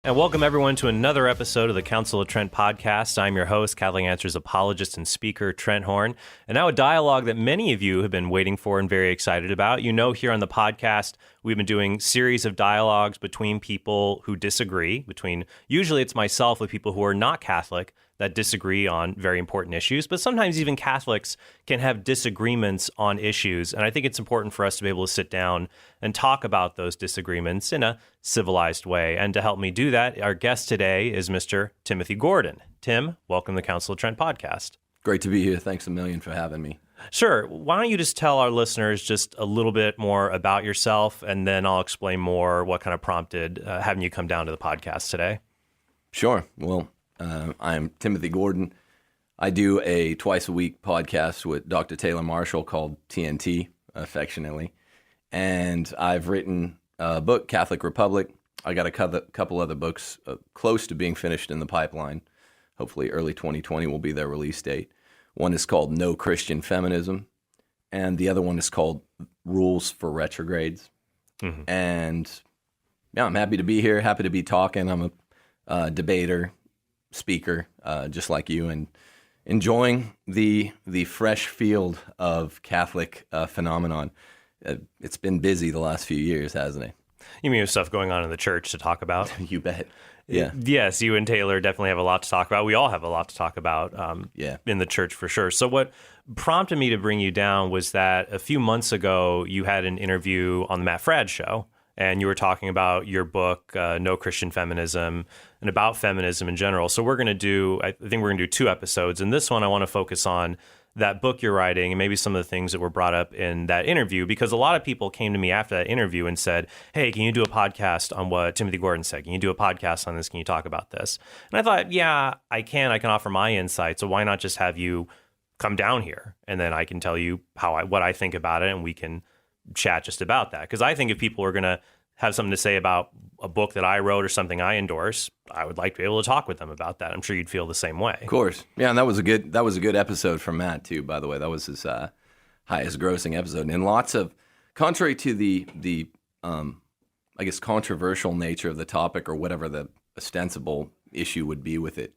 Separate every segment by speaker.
Speaker 1: And welcome everyone to another episode of the Council of Trent podcast. I'm your host, Catholic Answers apologist and speaker, Trent Horn. And now a dialogue that many of you have been waiting for and very excited about. You know, here on the podcast, we've been doing series of dialogues between people who disagree, usually it's myself with people who are not Catholic that disagree on very important issues, but sometimes even Catholics can have disagreements on issues. And I think it's important for us to be able to sit down and talk about those disagreements in a civilized way. And to help me do that, our guest today is Mr. Timothy Gordon. Tim, welcome to the Council of Trent podcast.
Speaker 2: Great to be here. Thanks a million for having me.
Speaker 1: Sure. Why don't you just tell our listeners just a little bit more about yourself, and then I'll explain more what kind of prompted having you come down to the podcast today.
Speaker 2: Sure. Well, I'm Timothy Gordon. I do a twice-a-week podcast with Dr. Taylor Marshall called TNT, affectionately. And I've written a book, Catholic Republic. I got a couple other books close to being finished in the pipeline. Hopefully early 2020 will be their release date. One is called No Christian Feminism, and the other one is called Rules for Retrogrades. Mm-hmm. And yeah, I'm happy to be here, happy to be talking. I'm a debater, speaker, just like you, and enjoying the fresh field of Catholic phenomenon. It's been busy the last few years, hasn't it?
Speaker 1: You mean stuff going on in the church to talk about?
Speaker 2: You bet. Yeah.
Speaker 1: Yes, you and Taylor definitely have a lot to talk about. We all have a lot to talk about in the church for sure. So what prompted me to bring you down was that a few months ago, you had an interview on the Matt Fradd show, and you were talking about your book, No Christian Feminism, and about feminism in general. So I think we're going to do 2 episodes. And this one, I want to focus on that book you're writing and maybe some of the things that were brought up in that interview, because a lot of people came to me after that interview and said, hey, can you do a podcast on what Timothy Gordon said? Can you do a podcast on this? Can you talk about this? And I thought, yeah, I can offer my insight. So why not just have you come down here, and then I can tell you what I think about it, and we can chat just about that. Because I think if people are going to have something to say about a book that I wrote or something I endorse, I would like to be able to talk with them about that. I'm sure you'd feel the same way.
Speaker 2: Of course. Yeah, and that was a good episode from Matt too, by the way. That was his highest grossing episode. And lots of, contrary to the I guess controversial nature of the topic, or whatever the ostensible issue would be with it,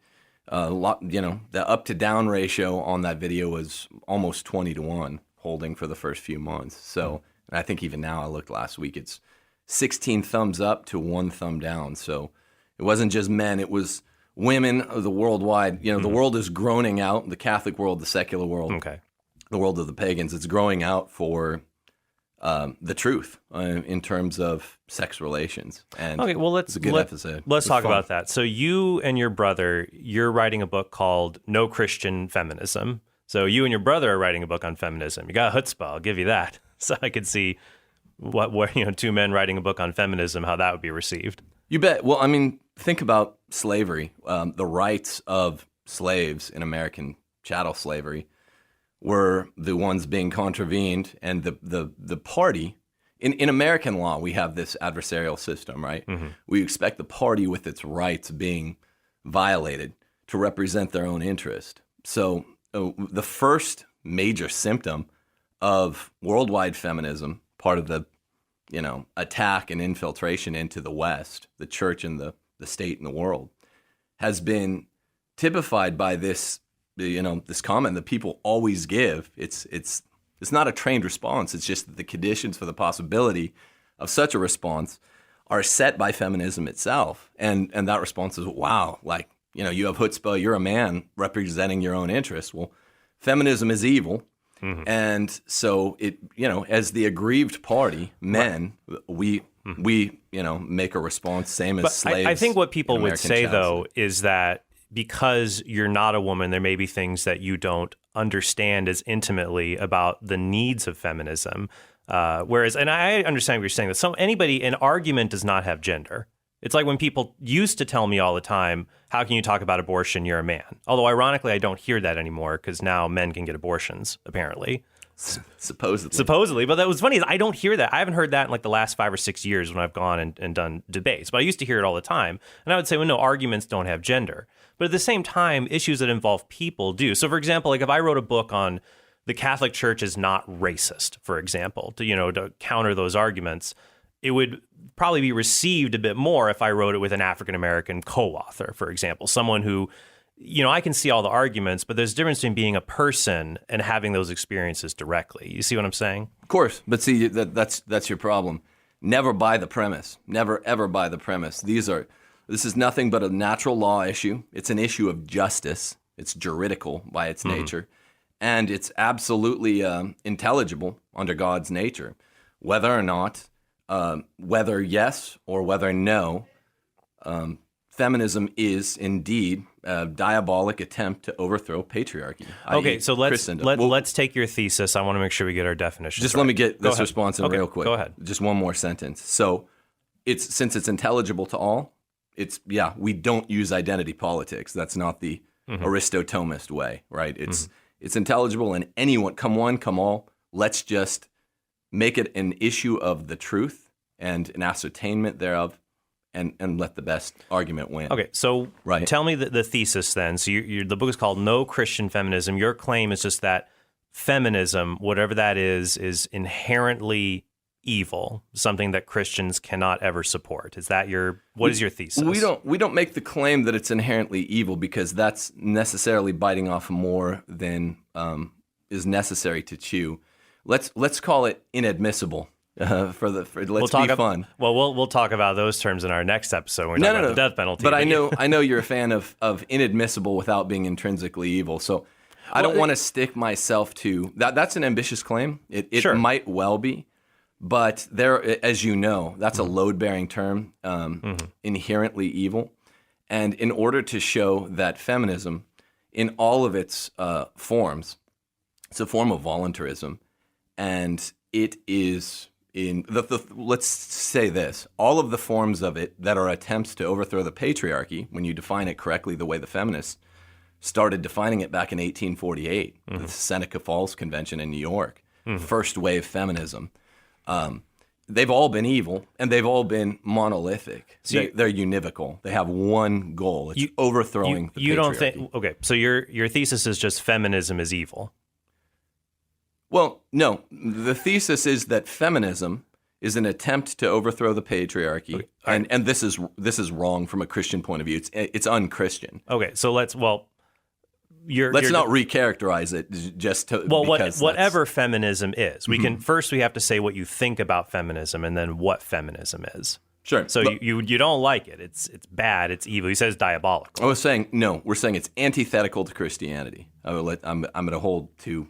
Speaker 2: the up to down ratio on that video was almost 20-1 holding for the first few months. So, and I think even now, I looked last week, it's 16 thumbs up to 1 thumb down. So it wasn't just men, it was women, the worldwide. The world is groaning out, the Catholic world, the secular world, the world of the pagans. It's growing out for the truth in terms of sex relations. And it's a good episode.
Speaker 1: Let's talk about that. So you and your brother, you're writing a book called No Christian Feminism. So you and your brother are writing a book on feminism. You got chutzpah, I'll give you that. So I could see what 2 men writing a book on feminism, how that would be received.
Speaker 2: You bet. Well, I mean, think about slavery. The rights of slaves in American chattel slavery were the ones being contravened, and the party in American law, we have this adversarial system, right? Mm-hmm. We expect the party with its rights being violated to represent their own interest. So the first major symptom of worldwide feminism, part of the attack and infiltration into the West, the church and the state and the world, has been typified by this this comment that people always give. It's not a trained response. It's just that the conditions for the possibility of such a response are set by feminism itself, and that response is, wow, you have chutzpah, you're a man representing your own interests. Well, feminism is evil. Mm-hmm. And so it, as the aggrieved party, men, we make a response, same as slaves.
Speaker 1: I think what people would say, though, is that because you're not a woman, there may be things that you don't understand as intimately about the needs of feminism. Whereas, and I understand what you're saying, that an argument does not have gender. It's like when people used to tell me all the time, how can you talk about abortion? You're a man. Although ironically, I don't hear that anymore, because now men can get abortions, apparently. Supposedly. But that was funny. I don't hear that. I haven't heard that in like the last 5 or 6 years when I've gone and done debates. But I used to hear it all the time. And I would say, well, no, arguments don't have gender. But at the same time, issues that involve people do. So, for example, like if I wrote a book on the Catholic Church is not racist, for example, to counter those arguments, it would probably be received a bit more if I wrote it with an African-American co-author, for example, someone who, I can see all the arguments, but there's a difference between being a person and having those experiences directly. You see what I'm saying?
Speaker 2: Of course. But see, that's your problem. Never buy the premise. Never, ever buy the premise. This is nothing but a natural law issue. It's an issue of justice. It's juridical by its nature. And it's absolutely intelligible under God's nature. Whether or not, whether yes or whether no, feminism is indeed a diabolic attempt to overthrow patriarchy.
Speaker 1: Okay, so let's take your thesis. I want to make sure we get our definitions.
Speaker 2: Just let me get this response in real quick.
Speaker 1: Go ahead.
Speaker 2: Just one more sentence. So, since it's intelligible to all, we don't use identity politics. That's not the Aristotomist way, right? It's intelligible, and anyone, come one, come all. Let's just make it an issue of the truth and an ascertainment thereof, and let the best argument win.
Speaker 1: Okay, so tell me the thesis then. So the book is called No Christian Feminism. Your claim is just that feminism, whatever that is inherently evil, something that Christians cannot ever support. Is that what is your thesis?
Speaker 2: We don't make the claim that it's inherently evil, because that's necessarily biting off more than is necessary to chew. Let's call it inadmissible. Let's be fun.
Speaker 1: We'll talk about those terms in our next episode when we talk about the death penalty.
Speaker 2: But I know you're a fan of inadmissible without being intrinsically evil. So I don't want to stick myself to that. That's an ambitious claim. It
Speaker 1: sure.
Speaker 2: might well be, but there, as you know, that's a load-bearing term, inherently evil. And in order to show that feminism, in all of its forms, it's a form of voluntarism, and it is. Let's say this, all of the forms of it that are attempts to overthrow the patriarchy, when you define it correctly the way the feminists started defining it back in 1848, the Seneca Falls Convention in New York, first wave feminism, they've all been evil, and they've all been monolithic. They're univocal. They have one goal. It's overthrowing the patriarchy.
Speaker 1: You don't think, okay, so your thesis is just feminism is evil.
Speaker 2: Well, no. The thesis is that feminism is an attempt to overthrow the patriarchy,
Speaker 1: okay.
Speaker 2: And this is wrong from a Christian point of view. It's unchristian.
Speaker 1: Okay, so let's not
Speaker 2: recharacterize it just to
Speaker 1: whatever feminism is. We can first we have to say what you think about feminism, and then what feminism is.
Speaker 2: Sure.
Speaker 1: So you don't like it. It's bad. It's evil. He says diabolical.
Speaker 2: I was saying no. We're saying it's antithetical to Christianity. I'm going to hold to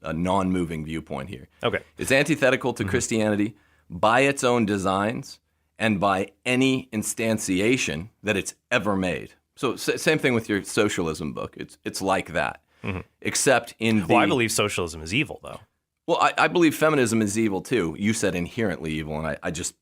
Speaker 2: a non-moving viewpoint here.
Speaker 1: Okay.
Speaker 2: It's antithetical to Christianity by its own designs and by any instantiation that it's ever made. So same thing with your socialism book. It's like that, except in the...
Speaker 1: Well, I believe socialism is evil, though.
Speaker 2: Well, I believe feminism is evil, too. You said inherently evil, and I just...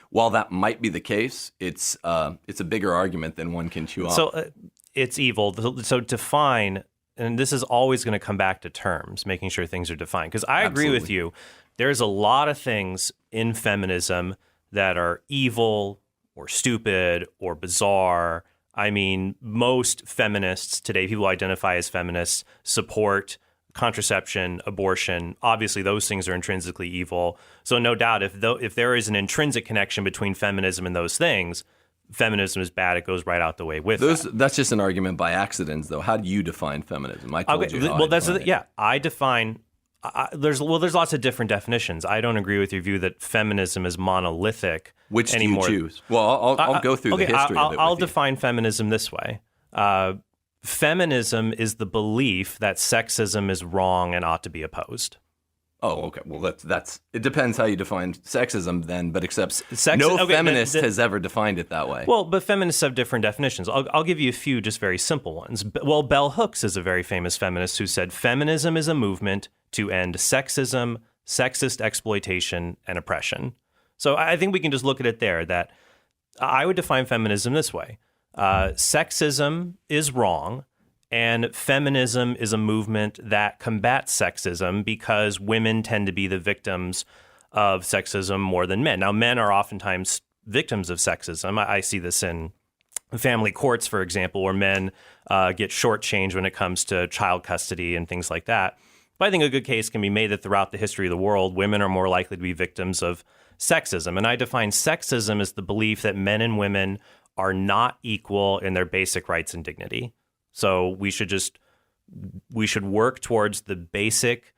Speaker 2: While that might be the case, it's a bigger argument than one can chew off.
Speaker 1: So it's evil. So define... And this is always going to come back to terms, making sure things are defined. Because I agree with you. There's a lot of things in feminism that are evil or stupid or bizarre. I mean, most feminists today, people who identify as feminists, support contraception, abortion. Obviously, those things are intrinsically evil. So no doubt, if there is an intrinsic connection between feminism and those things, feminism is bad. It goes right out the way with that.
Speaker 2: That's just an argument by accident, though. How do you define feminism? I told you how
Speaker 1: I define. There's lots of different definitions. I don't agree with your view that feminism is monolithic.
Speaker 2: Which
Speaker 1: anymore.
Speaker 2: Do you choose? Well, I'll go through the history of it.
Speaker 1: I'll define feminism this way. Feminism is the belief that sexism is wrong and ought to be opposed.
Speaker 2: Oh, okay. Well, that's it depends how you define sexism then, but no feminist has ever defined it that way.
Speaker 1: Well, but feminists have different definitions. I'll give you a few just very simple ones. Well, Bell Hooks is a very famous feminist who said feminism is a movement to end sexism, sexist exploitation, and oppression. So I think we can just look at it there, that I would define feminism this way. Sexism is wrong. And feminism is a movement that combats sexism because women tend to be the victims of sexism more than men. Now, men are oftentimes victims of sexism. I see this in family courts, for example, where men get shortchanged when it comes to child custody and things like that. But I think a good case can be made that throughout the history of the world, women are more likely to be victims of sexism. And I define sexism as the belief that men and women are not equal in their basic rights and dignity. So we should work towards the basic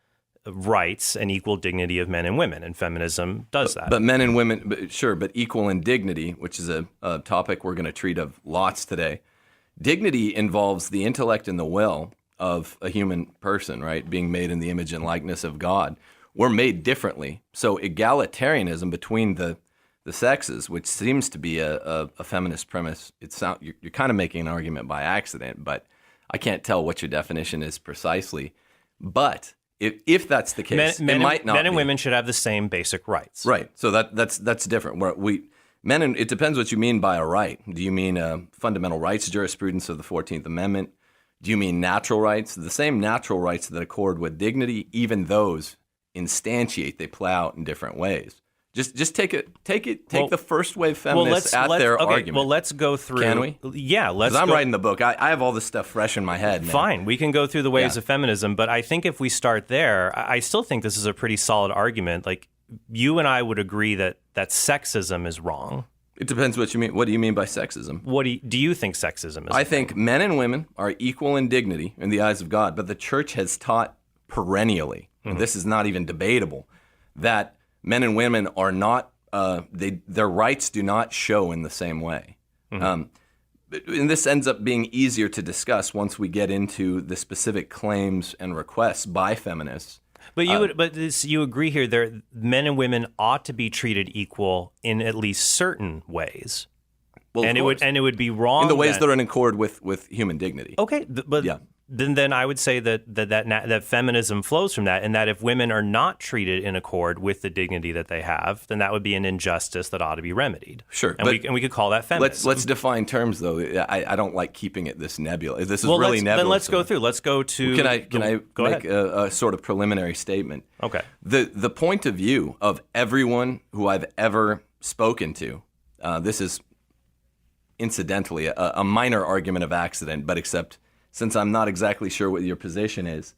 Speaker 1: rights and equal dignity of men and women, and feminism does that.
Speaker 2: But men and women, sure, but equal in dignity, which is a topic we're going to treat of lots today. Dignity involves the intellect and the will of a human person, right? Being made in the image and likeness of God. We're made differently. So egalitarianism between the sexes, which seems to be a feminist premise, you're kind of making an argument by accident, but I can't tell what your definition is precisely. But if that's the case,
Speaker 1: men and
Speaker 2: be.
Speaker 1: Women should have the same basic rights.
Speaker 2: Right. So that's different. It depends what you mean by a right. Do you mean fundamental rights jurisprudence of the 14th Amendment? Do you mean natural rights? The same natural rights that accord with dignity, even those instantiate, they play out in different ways. Just take the first wave feminists their argument.
Speaker 1: Well, let's go through.
Speaker 2: Can we?
Speaker 1: Yeah, let's.
Speaker 2: Because I'm writing the book. I have all this stuff fresh in my head. Man.
Speaker 1: Fine, we can go through the waves of feminism, but I think if we start there, I still think this is a pretty solid argument. Like, you and I would agree that sexism is wrong.
Speaker 2: It depends what you mean. What do you mean by sexism?
Speaker 1: What do you think sexism is?
Speaker 2: I think men and women are equal in dignity in the eyes of God, but the church has taught perennially, and this is not even debatable, that men and women are not, their rights do not show in the same way. And this ends up being easier to discuss once we get into the specific claims and requests by feminists.
Speaker 1: But you agree here, men and women ought to be treated equal in at least certain ways. Well, and it would be wrong
Speaker 2: in the ways that are in accord with human dignity.
Speaker 1: Okay, but yeah. Then I would say that feminism flows from that, and that if women are not treated in accord with the dignity that they have, then that would be an injustice that ought to be remedied.
Speaker 2: Sure,
Speaker 1: and we could call that feminism.
Speaker 2: Let's define terms, though. I don't like keeping it this nebulous. This is really nebulous.
Speaker 1: Then let's go through. Let's go to.
Speaker 2: Can I make a sort of preliminary statement?
Speaker 1: Okay.
Speaker 2: The point of view of everyone who I've ever spoken to, this is incidentally a minor argument of accident, but except. Since I'm not exactly sure what your position is,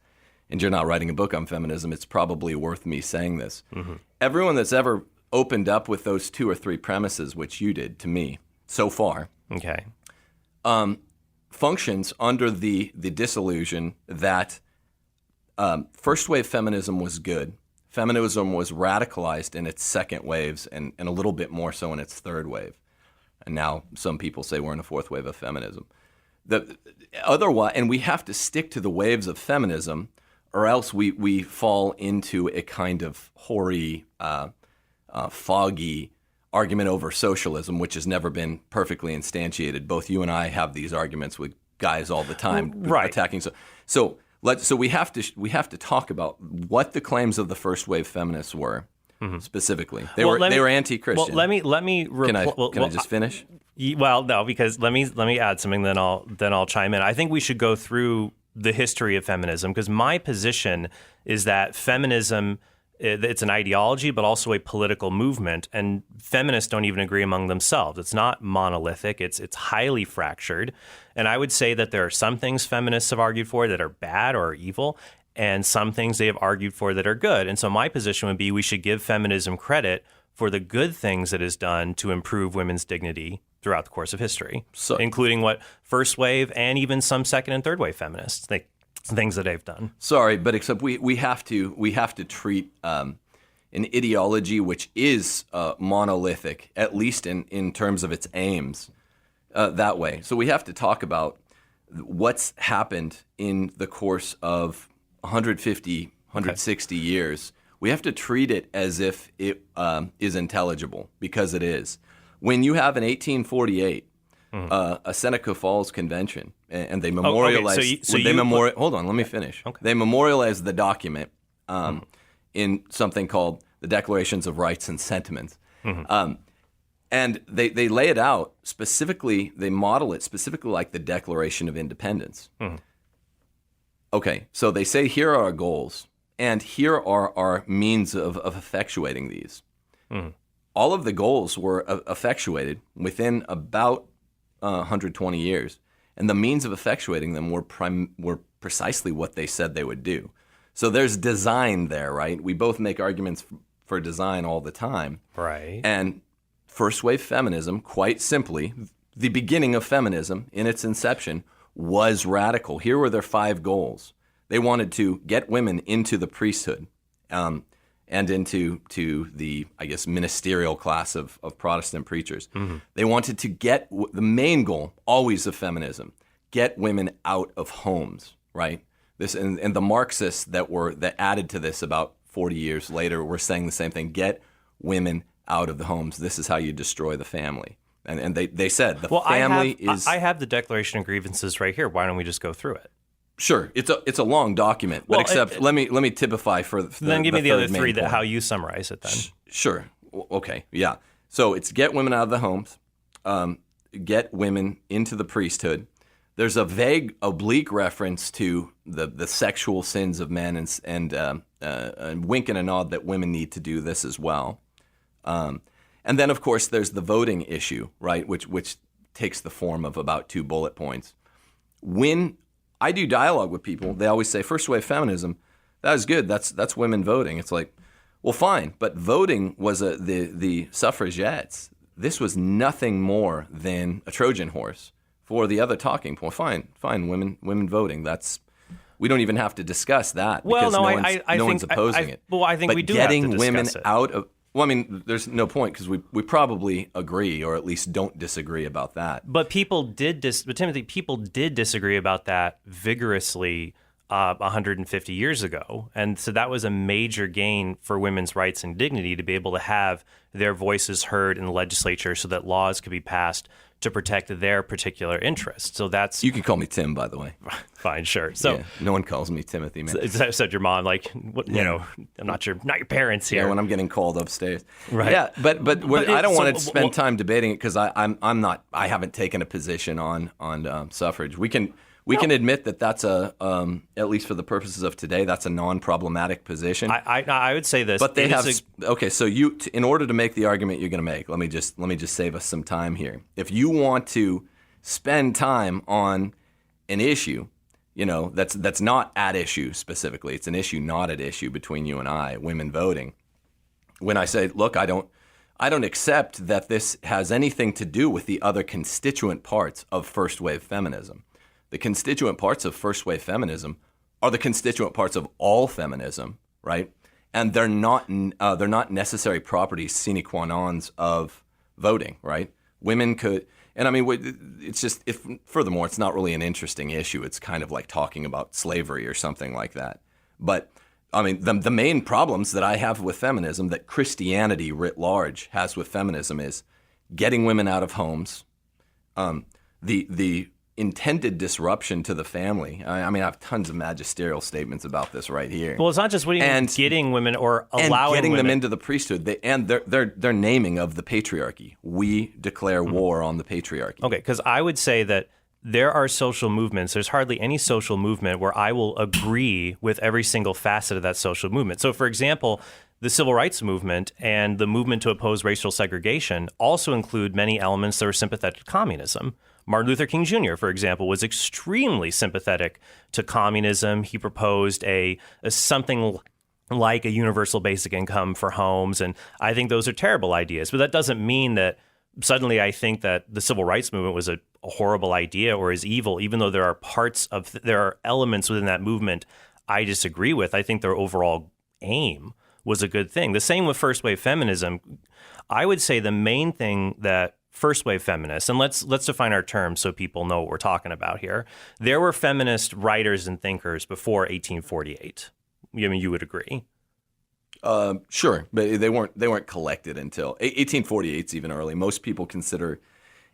Speaker 2: and you're not writing a book on feminism, it's probably worth me saying this. Mm-hmm. Everyone that's ever opened up with those two or three premises, which you did to me so far,
Speaker 1: okay,
Speaker 2: functions under the disillusion that first wave feminism was good. Feminism was radicalized in its second waves and a little bit more so in its third wave. And now some people say we're in a fourth wave of feminism. Otherwise, and we have to stick to the waves of feminism, or else we fall into a kind of hoary, foggy argument over socialism, which has never been perfectly instantiated. Both you and I have these arguments with guys all the time,
Speaker 1: right?
Speaker 2: Attacking. So we have to talk about what the claims of the first wave feminists were. Mm-hmm. Specifically, they were anti-Christian.
Speaker 1: Well, let me.
Speaker 2: Can I just finish?
Speaker 1: Well, no, because let me add something. Then I'll chime in. I think we should go through the history of feminism, because my position is that feminism, it's an ideology, but also a political movement, and feminists don't even agree among themselves. It's not monolithic. It's highly fractured, and I would say that there are some things feminists have argued for that are bad or evil, and some things they have argued for that are good. And so my position would be we should give feminism credit for the good things it has done to improve women's dignity throughout the course of history, including what first wave and even some second and third wave feminists things that they've done.
Speaker 2: Sorry, but except we have to treat an ideology which is monolithic, at least in terms of its aims, that way. So we have to talk about what's happened in the course of 150, 160 years. We have to treat it as if it is intelligible, because it is. When you have in 1848 a Seneca Falls Convention, and they memorialize. Hold on, let me finish. Okay. They memorialize the document in something called the Declarations of Rights and Sentiments, and they lay it out specifically. They model it specifically like the Declaration of Independence. Okay, so they say here are our goals, and here are our means of effectuating these. All of the goals were effectuated within about 120 years, and the means of effectuating them were precisely what they said they would do. So there's design there, right? We both make arguments for design all the time.
Speaker 1: Right.
Speaker 2: And first wave feminism, quite simply, the beginning of feminism in its inception was radical. Here were their 5 goals. They wanted to get women into the priesthood and into the, I guess, ministerial class of Protestant preachers. Mm-hmm. They wanted to get the main goal, always of feminism, get women out of homes, right? This and the Marxists that added to this about 40 years later were saying the same thing: get women out of the homes. This is how you destroy the family. And they said the family is.
Speaker 1: I have the Declaration of Grievances right here. Why don't we just go through it?
Speaker 2: Sure, it's a long document, but let me typify for
Speaker 1: then give me the other 3 that how you summarize it then.
Speaker 2: Sure. Okay. Yeah. So it's get women out of the homes, get women into the priesthood. There's a vague, oblique reference to the sexual sins of men and a wink and a nod that women need to do this as well. And then, of course, there's the voting issue, right, which takes the form of about 2 bullet points. When I do dialogue with people, they always say, first wave feminism, that is good. That's women voting. It's like, well, fine, but voting was the suffragettes. This was nothing more than a Trojan horse for the other talking point. Fine, women voting. We don't even have to discuss that because no one's opposing it.
Speaker 1: Well, I think
Speaker 2: but
Speaker 1: we do have to discuss
Speaker 2: women
Speaker 1: it.
Speaker 2: out of. Well, I mean, there's no point because we probably agree, or at least don't disagree about that.
Speaker 1: But Timothy, people did disagree about that vigorously 150 years ago. And so that was a major gain for women's rights and dignity to be able to have their voices heard in the legislature so that laws could be passed to protect their particular interests. So that's...
Speaker 2: You can call me Tim, by the way.
Speaker 1: Fine, sure. So
Speaker 2: yeah, no one calls me Timothy, man.
Speaker 1: Except your mom, like, I'm not your parents here.
Speaker 2: Yeah, when I'm getting called upstairs.
Speaker 1: Right.
Speaker 2: Yeah, but I don't want to spend time debating it because I haven't taken a position on suffrage. We can admit that that's at least for the purposes of today, that's a non-problematic position.
Speaker 1: I would say this,
Speaker 2: but they have okay. So in order to make the argument you're going to make, let me just save us some time here. If you want to spend time on an issue, that's not at issue specifically. It's an issue not at issue between you and I, women voting. When I say, look, I don't accept that this has anything to do with the other constituent parts of first wave feminism. The constituent parts of first wave feminism are the constituent parts of all feminism, right? And they're not necessary properties sine qua nons of voting, right? Women could, and I mean, it's just furthermore, it's not really an interesting issue. It's kind of like talking about slavery or something like that. But I mean, the main problems that I have with feminism, that Christianity writ large has with feminism, is getting women out of homes, the intended disruption to the family. I mean, I have tons of magisterial statements about this right here.
Speaker 1: Well, it's not just getting women or allowing
Speaker 2: and getting
Speaker 1: women.
Speaker 2: them into the priesthood, their naming of the patriarchy. We declare war on the patriarchy.
Speaker 1: Okay, because I would say that there are social movements. There's hardly any social movement where I will agree with every single facet of that social movement. So, for example, the civil rights movement and the movement to oppose racial segregation also include many elements that are sympathetic to communism. Martin Luther King Jr., for example, was extremely sympathetic to communism. He proposed a something like a universal basic income for homes, and I think those are terrible ideas. But that doesn't mean that suddenly I think that the civil rights movement was a horrible idea or is evil, even though there are elements within that movement I disagree with. I think their overall aim was a good thing. The same with first wave feminism. I would say the main thing that first wave feminists, and let's define our terms so people know what we're talking about here. There were feminist writers and thinkers before 1848. I mean, you would agree?
Speaker 2: Sure, but they weren't collected until 1848's even early. Most people consider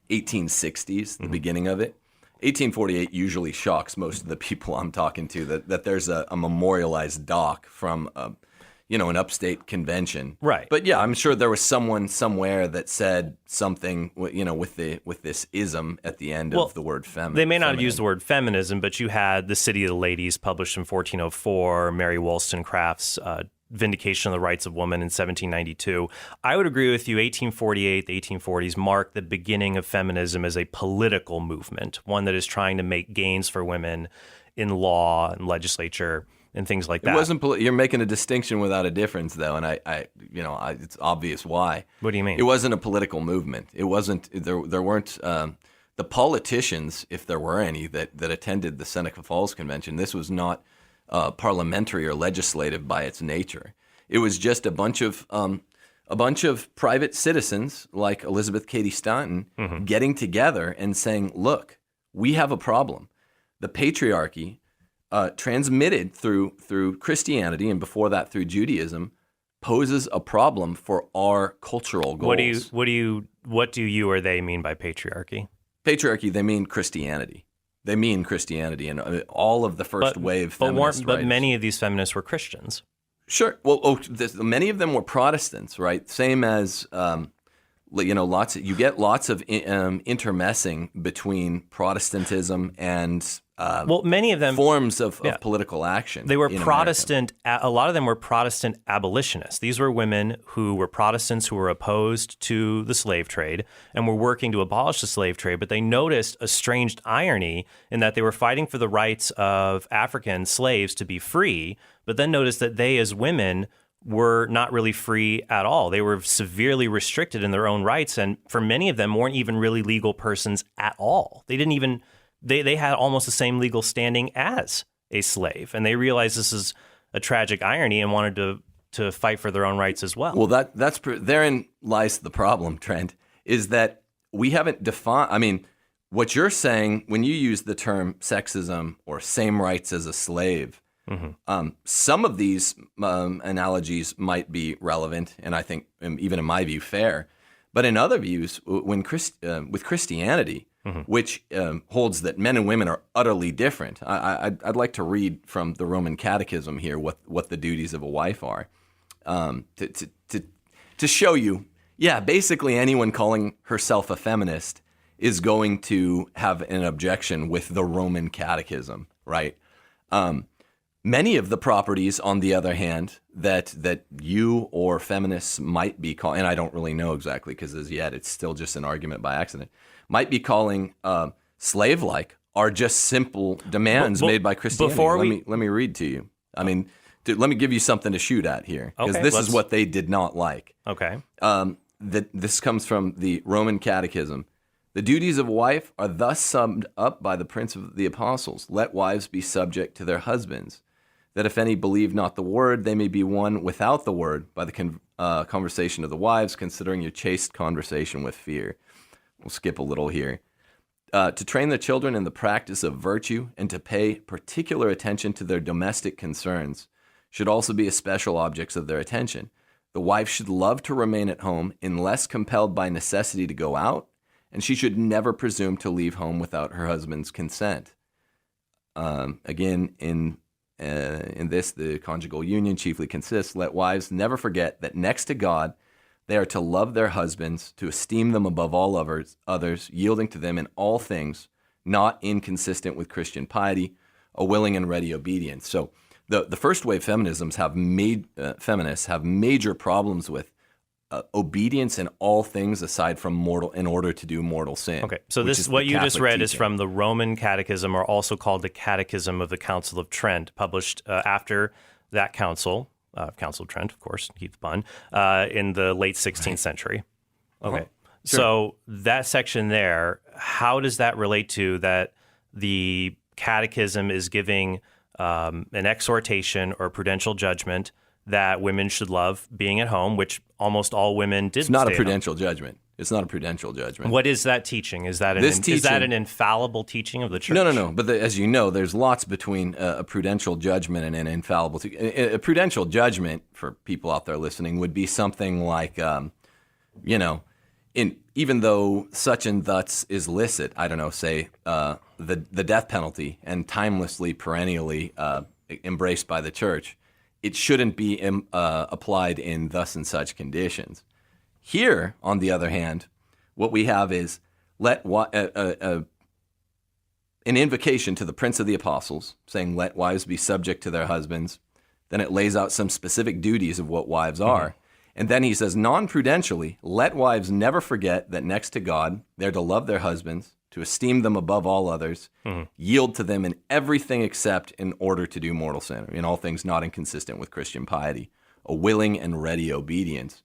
Speaker 2: 1860s the beginning of it. 1848 usually shocks most of the people I'm talking to that there's a memorialized doc from an upstate convention.
Speaker 1: Right.
Speaker 2: But yeah, I'm sure there was someone somewhere that said something, with this ism at the end of the word feminism.
Speaker 1: They may not have used the word feminism, but you had The City of the Ladies published in 1404, Mary Wollstonecraft's Vindication of the Rights of Woman in 1792. I would agree with you. 1848, the 1840s marked the beginning of feminism as a political movement, one that is trying to make gains for women in law and legislature and things like that.
Speaker 2: It wasn't. You're making a distinction without a difference, though, and it's obvious why.
Speaker 1: What do you mean?
Speaker 2: It wasn't a political movement. It wasn't. There weren't the politicians, if there were any, that attended the Seneca Falls Convention. This was not parliamentary or legislative by its nature. It was just a bunch of private citizens like Elizabeth Cady Stanton getting together and saying, "Look, we have a problem. The patriarchy, transmitted through Christianity and before that through Judaism, poses a problem for our cultural goals."
Speaker 1: What do you or they mean by patriarchy?
Speaker 2: Patriarchy, they mean Christianity. And all of the first wave feminists.
Speaker 1: But many of these feminists were Christians.
Speaker 2: Sure. Well, many of them were Protestants, right? Same as you get lots of intermessing between Protestantism and
Speaker 1: many of them
Speaker 2: forms of political action.
Speaker 1: They were Protestant. A lot of them were Protestant abolitionists. These were women who were Protestants who were opposed to the slave trade and were working to abolish the slave trade. But they noticed a strange irony in that they were fighting for the rights of African slaves to be free, but then noticed that they, as women, were not really free at all. They were severely restricted in their own rights, and for many of them, weren't even really legal persons at all. They didn't even. They had almost the same legal standing as a slave, and they realized this is a tragic irony and wanted to fight for their own rights as well.
Speaker 2: Well, therein lies the problem, Trent, is that we haven't defined. I mean, what you're saying when you use the term sexism or same rights as a slave, some of these analogies might be relevant, and I think, even in my view, fair. But in other views, with Christianity, which holds that men and women are utterly different. I'd like to read from the Roman Catechism here what the duties of a wife are, to show you. Yeah, basically anyone calling herself a feminist is going to have an objection with the Roman Catechism, right? Many of the properties, on the other hand, that you or feminists might be calling, and I don't really know exactly because as yet it's still just an argument by accident, might be calling slave-like, are just simple demands made by Christianity. Let me read to you. I mean, let me give you something to shoot at here, because this is what they did not like.
Speaker 1: Okay.
Speaker 2: This comes from the Roman Catechism. The duties of a wife are thus summed up by the Prince of the Apostles. Let wives be subject to their husbands, that if any believe not the word, they may be won without the word by the conversation of the wives, considering your chaste conversation with fear. We'll skip a little here. To train the children in the practice of virtue and to pay particular attention to their domestic concerns should also be especial objects of their attention. The wife should love to remain at home unless compelled by necessity to go out, and she should never presume to leave home without her husband's consent. Again, in this, the conjugal union chiefly consists, let wives never forget that next to God, they are to love their husbands, to esteem them above all others, yielding to them in all things, not inconsistent with Christian piety, a willing and ready obedience. So the first wave feminists have major problems with obedience in all things aside from mortal, in order to do mortal sin.
Speaker 1: Okay, so this what you just read is from the Roman Catechism, or also called the Catechism of the Council of Trent, published after that council. Council of Trent, of course, keep the pun, in the late 16th century. Okay. Sure. So that section there, how does that relate to that the catechism is giving an exhortation or prudential judgment that women should love being at home, which almost all women did.
Speaker 2: It's not a prudential judgment. It's not a prudential judgment.
Speaker 1: What is that teaching? Is that an infallible teaching of the church?
Speaker 2: No. But as you know, there's lots between a prudential judgment and an infallible teaching. A prudential judgment, for people out there listening, would be something like, even though such and thus is licit, I don't know, say the death penalty and timelessly, perennially embraced by the church, it shouldn't be applied in thus and such conditions. Here, on the other hand, what we have is an invocation to the Prince of the Apostles, saying, let wives be subject to their husbands. Then it lays out some specific duties of what wives are. And then he says, non-prudentially, let wives never forget that next to God, they're to love their husbands, to esteem them above all others, yield to them in everything except in order to do mortal sin, in all things not inconsistent with Christian piety, a willing and ready obedience.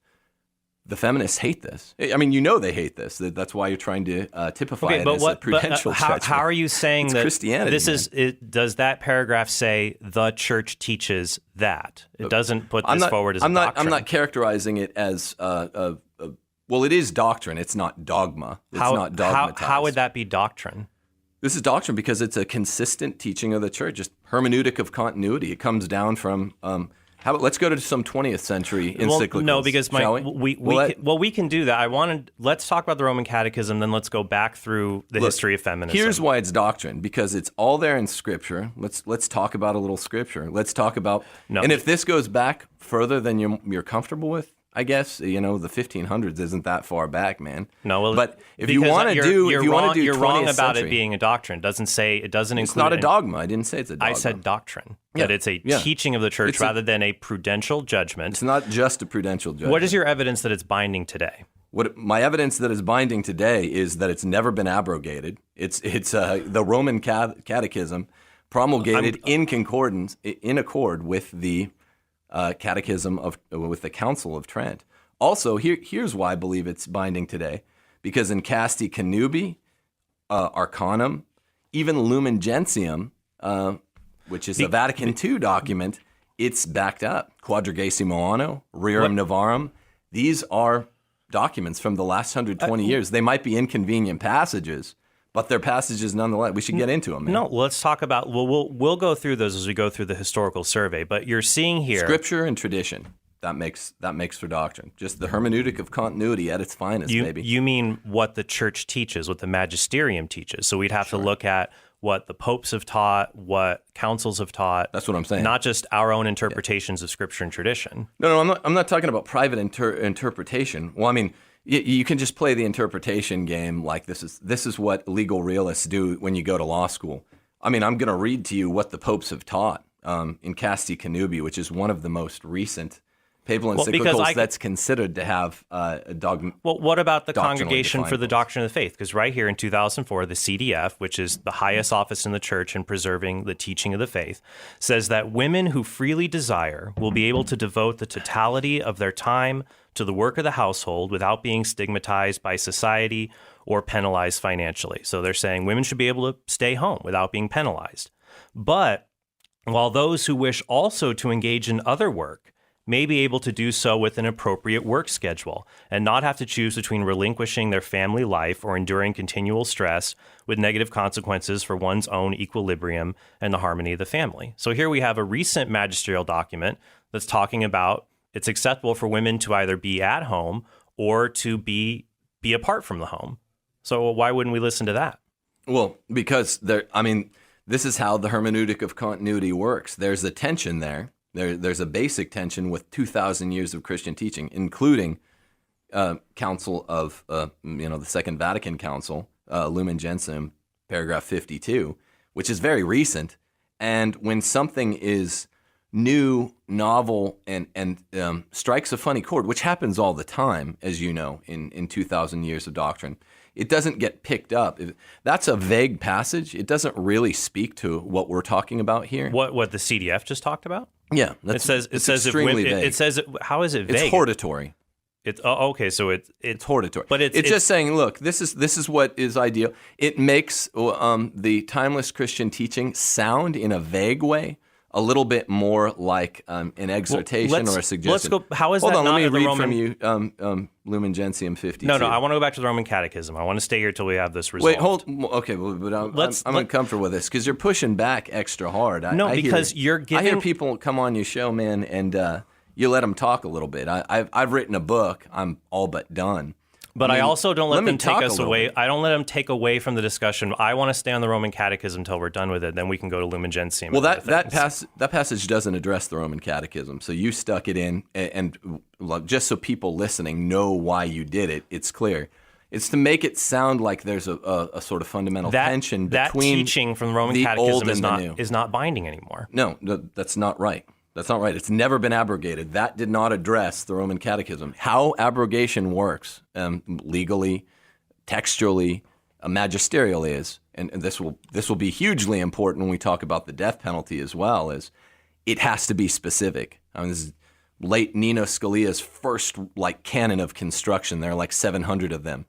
Speaker 2: The feminists hate this. I mean, they hate this. That's why you're trying to typify it as a prudential judgment.
Speaker 1: How are you saying
Speaker 2: it's
Speaker 1: that
Speaker 2: Christianity,
Speaker 1: this is? Does that paragraph say the church teaches that? It doesn't put this forward as a doctrine.
Speaker 2: I'm not characterizing it as well, it is doctrine. It's not dogma. It's not dogmatized.
Speaker 1: How would that be doctrine?
Speaker 2: This is doctrine because it's a consistent teaching of the church, just hermeneutic of continuity. It comes down from. Let's go to some 20th century encyclicals. Well,
Speaker 1: no, because we can do that. Let's talk about the Roman Catechism, then let's go back through the history of feminism.
Speaker 2: Here's why it's doctrine, because it's all there in Scripture. Let's talk about a little Scripture. Let's talk about, and if this goes back further than you're comfortable with, I guess the 1500s isn't that far back, man.
Speaker 1: No, well,
Speaker 2: but if you want to do,
Speaker 1: you're wrong about it being a doctrine. It doesn't include.
Speaker 2: It's not a dogma. I didn't say it's a dogma.
Speaker 1: I said doctrine. That it's a teaching of the church rather than a prudential judgment.
Speaker 2: It's not just a prudential judgment.
Speaker 1: What is your evidence that it's binding today?
Speaker 2: My evidence that is binding today is that it's never been abrogated. It's the Roman Catechism promulgated in accord with the Catechism with the Council of Trent. Also, here's why I believe it's binding today, because in Casti Connubii, Arcanum, even Lumen Gentium, which is a Vatican II document, it's backed up. Quadragesimo Anno, Rerum Novarum. These are documents from the last 120 years. They might be inconvenient passages, but they're passages nonetheless. We should get into them. Man.
Speaker 1: No, let's talk about. We'll go through those as we go through the historical survey. But you're seeing here
Speaker 2: Scripture and tradition. That makes for doctrine. Just the hermeneutic of continuity at its finest, maybe.
Speaker 1: You mean what the church teaches, what the magisterium teaches. So we'd have to look at what the popes have taught, what councils have taught.
Speaker 2: That's what I'm saying.
Speaker 1: Not just our own interpretations of Scripture and tradition.
Speaker 2: No, I'm not talking about private interpretation. Well, I mean, you can just play the interpretation game like this is what legal realists do when you go to law school. I mean, I'm going to read to you what the popes have taught in Casti Connubii, which is one of the most recent papal encyclicals that's considered to have a dogma.
Speaker 1: Well, what about the Congregation for the Doctrine of the Faith? Because right here in 2004, the CDF, which is the highest office in the church in preserving the teaching of the faith, says that women who freely desire will be able to devote the totality of their time to the work of the household without being stigmatized by society or penalized financially. So they're saying women should be able to stay home without being penalized. But while those who wish also to engage in other work may be able to do so with an appropriate work schedule and not have to choose between relinquishing their family life or enduring continual stress with negative consequences for one's own equilibrium and the harmony of the family. So here we have a recent magisterial document that's talking about it's acceptable for women to either be at home or to be apart from the home. So why wouldn't we listen to that?
Speaker 2: Well, because this is how the hermeneutic of continuity works. There's a tension there. There's a basic tension with 2,000 years of Christian teaching, including Council of, the Second Vatican Council, Lumen Gentium, paragraph 52, which is very recent. And when something is new, novel, and strikes a funny chord, which happens all the time, as you know, in 2,000 years of doctrine, it doesn't get picked up. That's a vague passage. It doesn't really speak to what we're talking about here.
Speaker 1: What the CDF just talked about?
Speaker 2: Yeah,
Speaker 1: it says
Speaker 2: extremely vague.
Speaker 1: It says how is it vague?
Speaker 2: It's hortatory.
Speaker 1: It's okay. So it's
Speaker 2: hortatory,
Speaker 1: but it's
Speaker 2: just saying. Look, this is what is ideal. It makes the timeless Christian teaching sound in a vague way a little bit more like an exhortation or a suggestion.
Speaker 1: Let's go. How is
Speaker 2: Hold
Speaker 1: that
Speaker 2: on,
Speaker 1: not
Speaker 2: let me read
Speaker 1: Roman...
Speaker 2: from you Lumen Gentium 52.
Speaker 1: No, I want to go back to the Roman Catechism. I want to stay here till we have this resolved.
Speaker 2: Wait, okay, but I'm uncomfortable with this because you're pushing back extra hard.
Speaker 1: You're giving...
Speaker 2: I hear people come on your show, man, and you let them talk a little bit. I've written a book. I'm all but done.
Speaker 1: But I also don't let them take us away. I don't let them take away from the discussion. I want to stay on the Roman Catechism until we're done with it. Then we can go to Lumen Gentium.
Speaker 2: Well, that passage doesn't address the Roman Catechism. So you stuck it in, and just so people listening know why you did it, it's clear. It's to make it sound like there's a sort of fundamental tension between
Speaker 1: that teaching from the Roman Catechism is not binding anymore.
Speaker 2: No, that's not right. That's not right. It's never been abrogated. That did not address the Roman Catechism. How abrogation works legally, textually, A magisterial is, and this will be hugely important when we talk about the death penalty as well, is it has to be specific. I mean, this is late Nino Scalia's first canon of construction. There are 700 of them.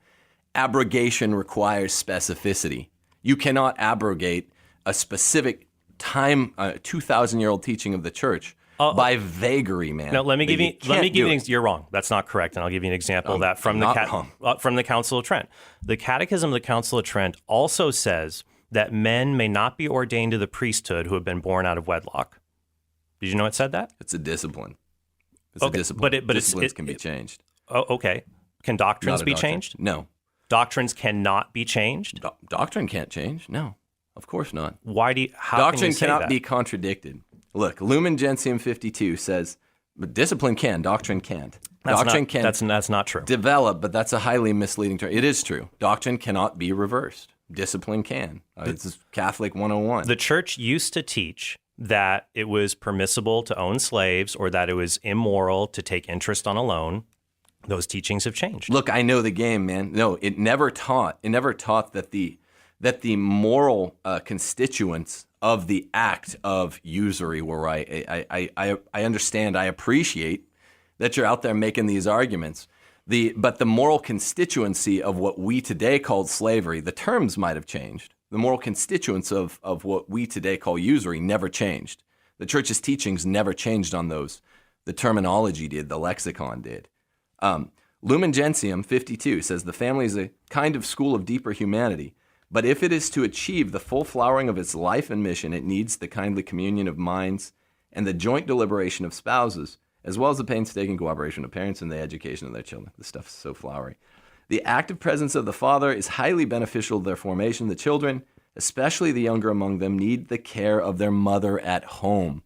Speaker 2: Abrogation requires specificity. You cannot abrogate a specific time, 2,000-year-old teaching of the church by vagary, man.
Speaker 1: No, let me give you. You're wrong. That's not correct, and I'll give you an example of that from the Council of Trent. The Catechism of the Council of Trent also says that men may not be ordained to the priesthood who have been born out of wedlock. Did you know it said that?
Speaker 2: It's a discipline. It's a discipline. But disciplines can be changed.
Speaker 1: Oh, okay. Can doctrines be changed?
Speaker 2: No.
Speaker 1: Doctrines cannot be changed?
Speaker 2: Doctrine can't change. No, of course not.
Speaker 1: Doctrine
Speaker 2: cannot be contradicted. Look, Lumen Gentium 52 says, but discipline can, doctrine can't. Doctrine can.
Speaker 1: That's not true.
Speaker 2: Develop, but that's a highly misleading term. It is true. Doctrine cannot be reversed. Discipline can. It's Catholic 101.
Speaker 1: The church used to teach that it was permissible to own slaves or that it was immoral to take interest on a loan. Those teachings have changed.
Speaker 2: Look, I know the game, man. No, it never taught that the moral constituents of the act of usury were right. I understand. I appreciate that you're out there making these arguments. But the moral constituency of what we today call slavery, the terms might have changed. The moral constituents of what we today call usury never changed. The church's teachings never changed on those. The terminology did. The lexicon did. Lumen Gentium 52 says the family is a kind of school of deeper humanity, but if it is to achieve the full flowering of its life and mission, it needs the kindly communion of minds and the joint deliberation of spouses, as well as the painstaking cooperation of parents in the education of their children. This stuff is so flowery. The active presence of the father is highly beneficial to their formation. The children, especially the younger among them, need the care of their mother at home.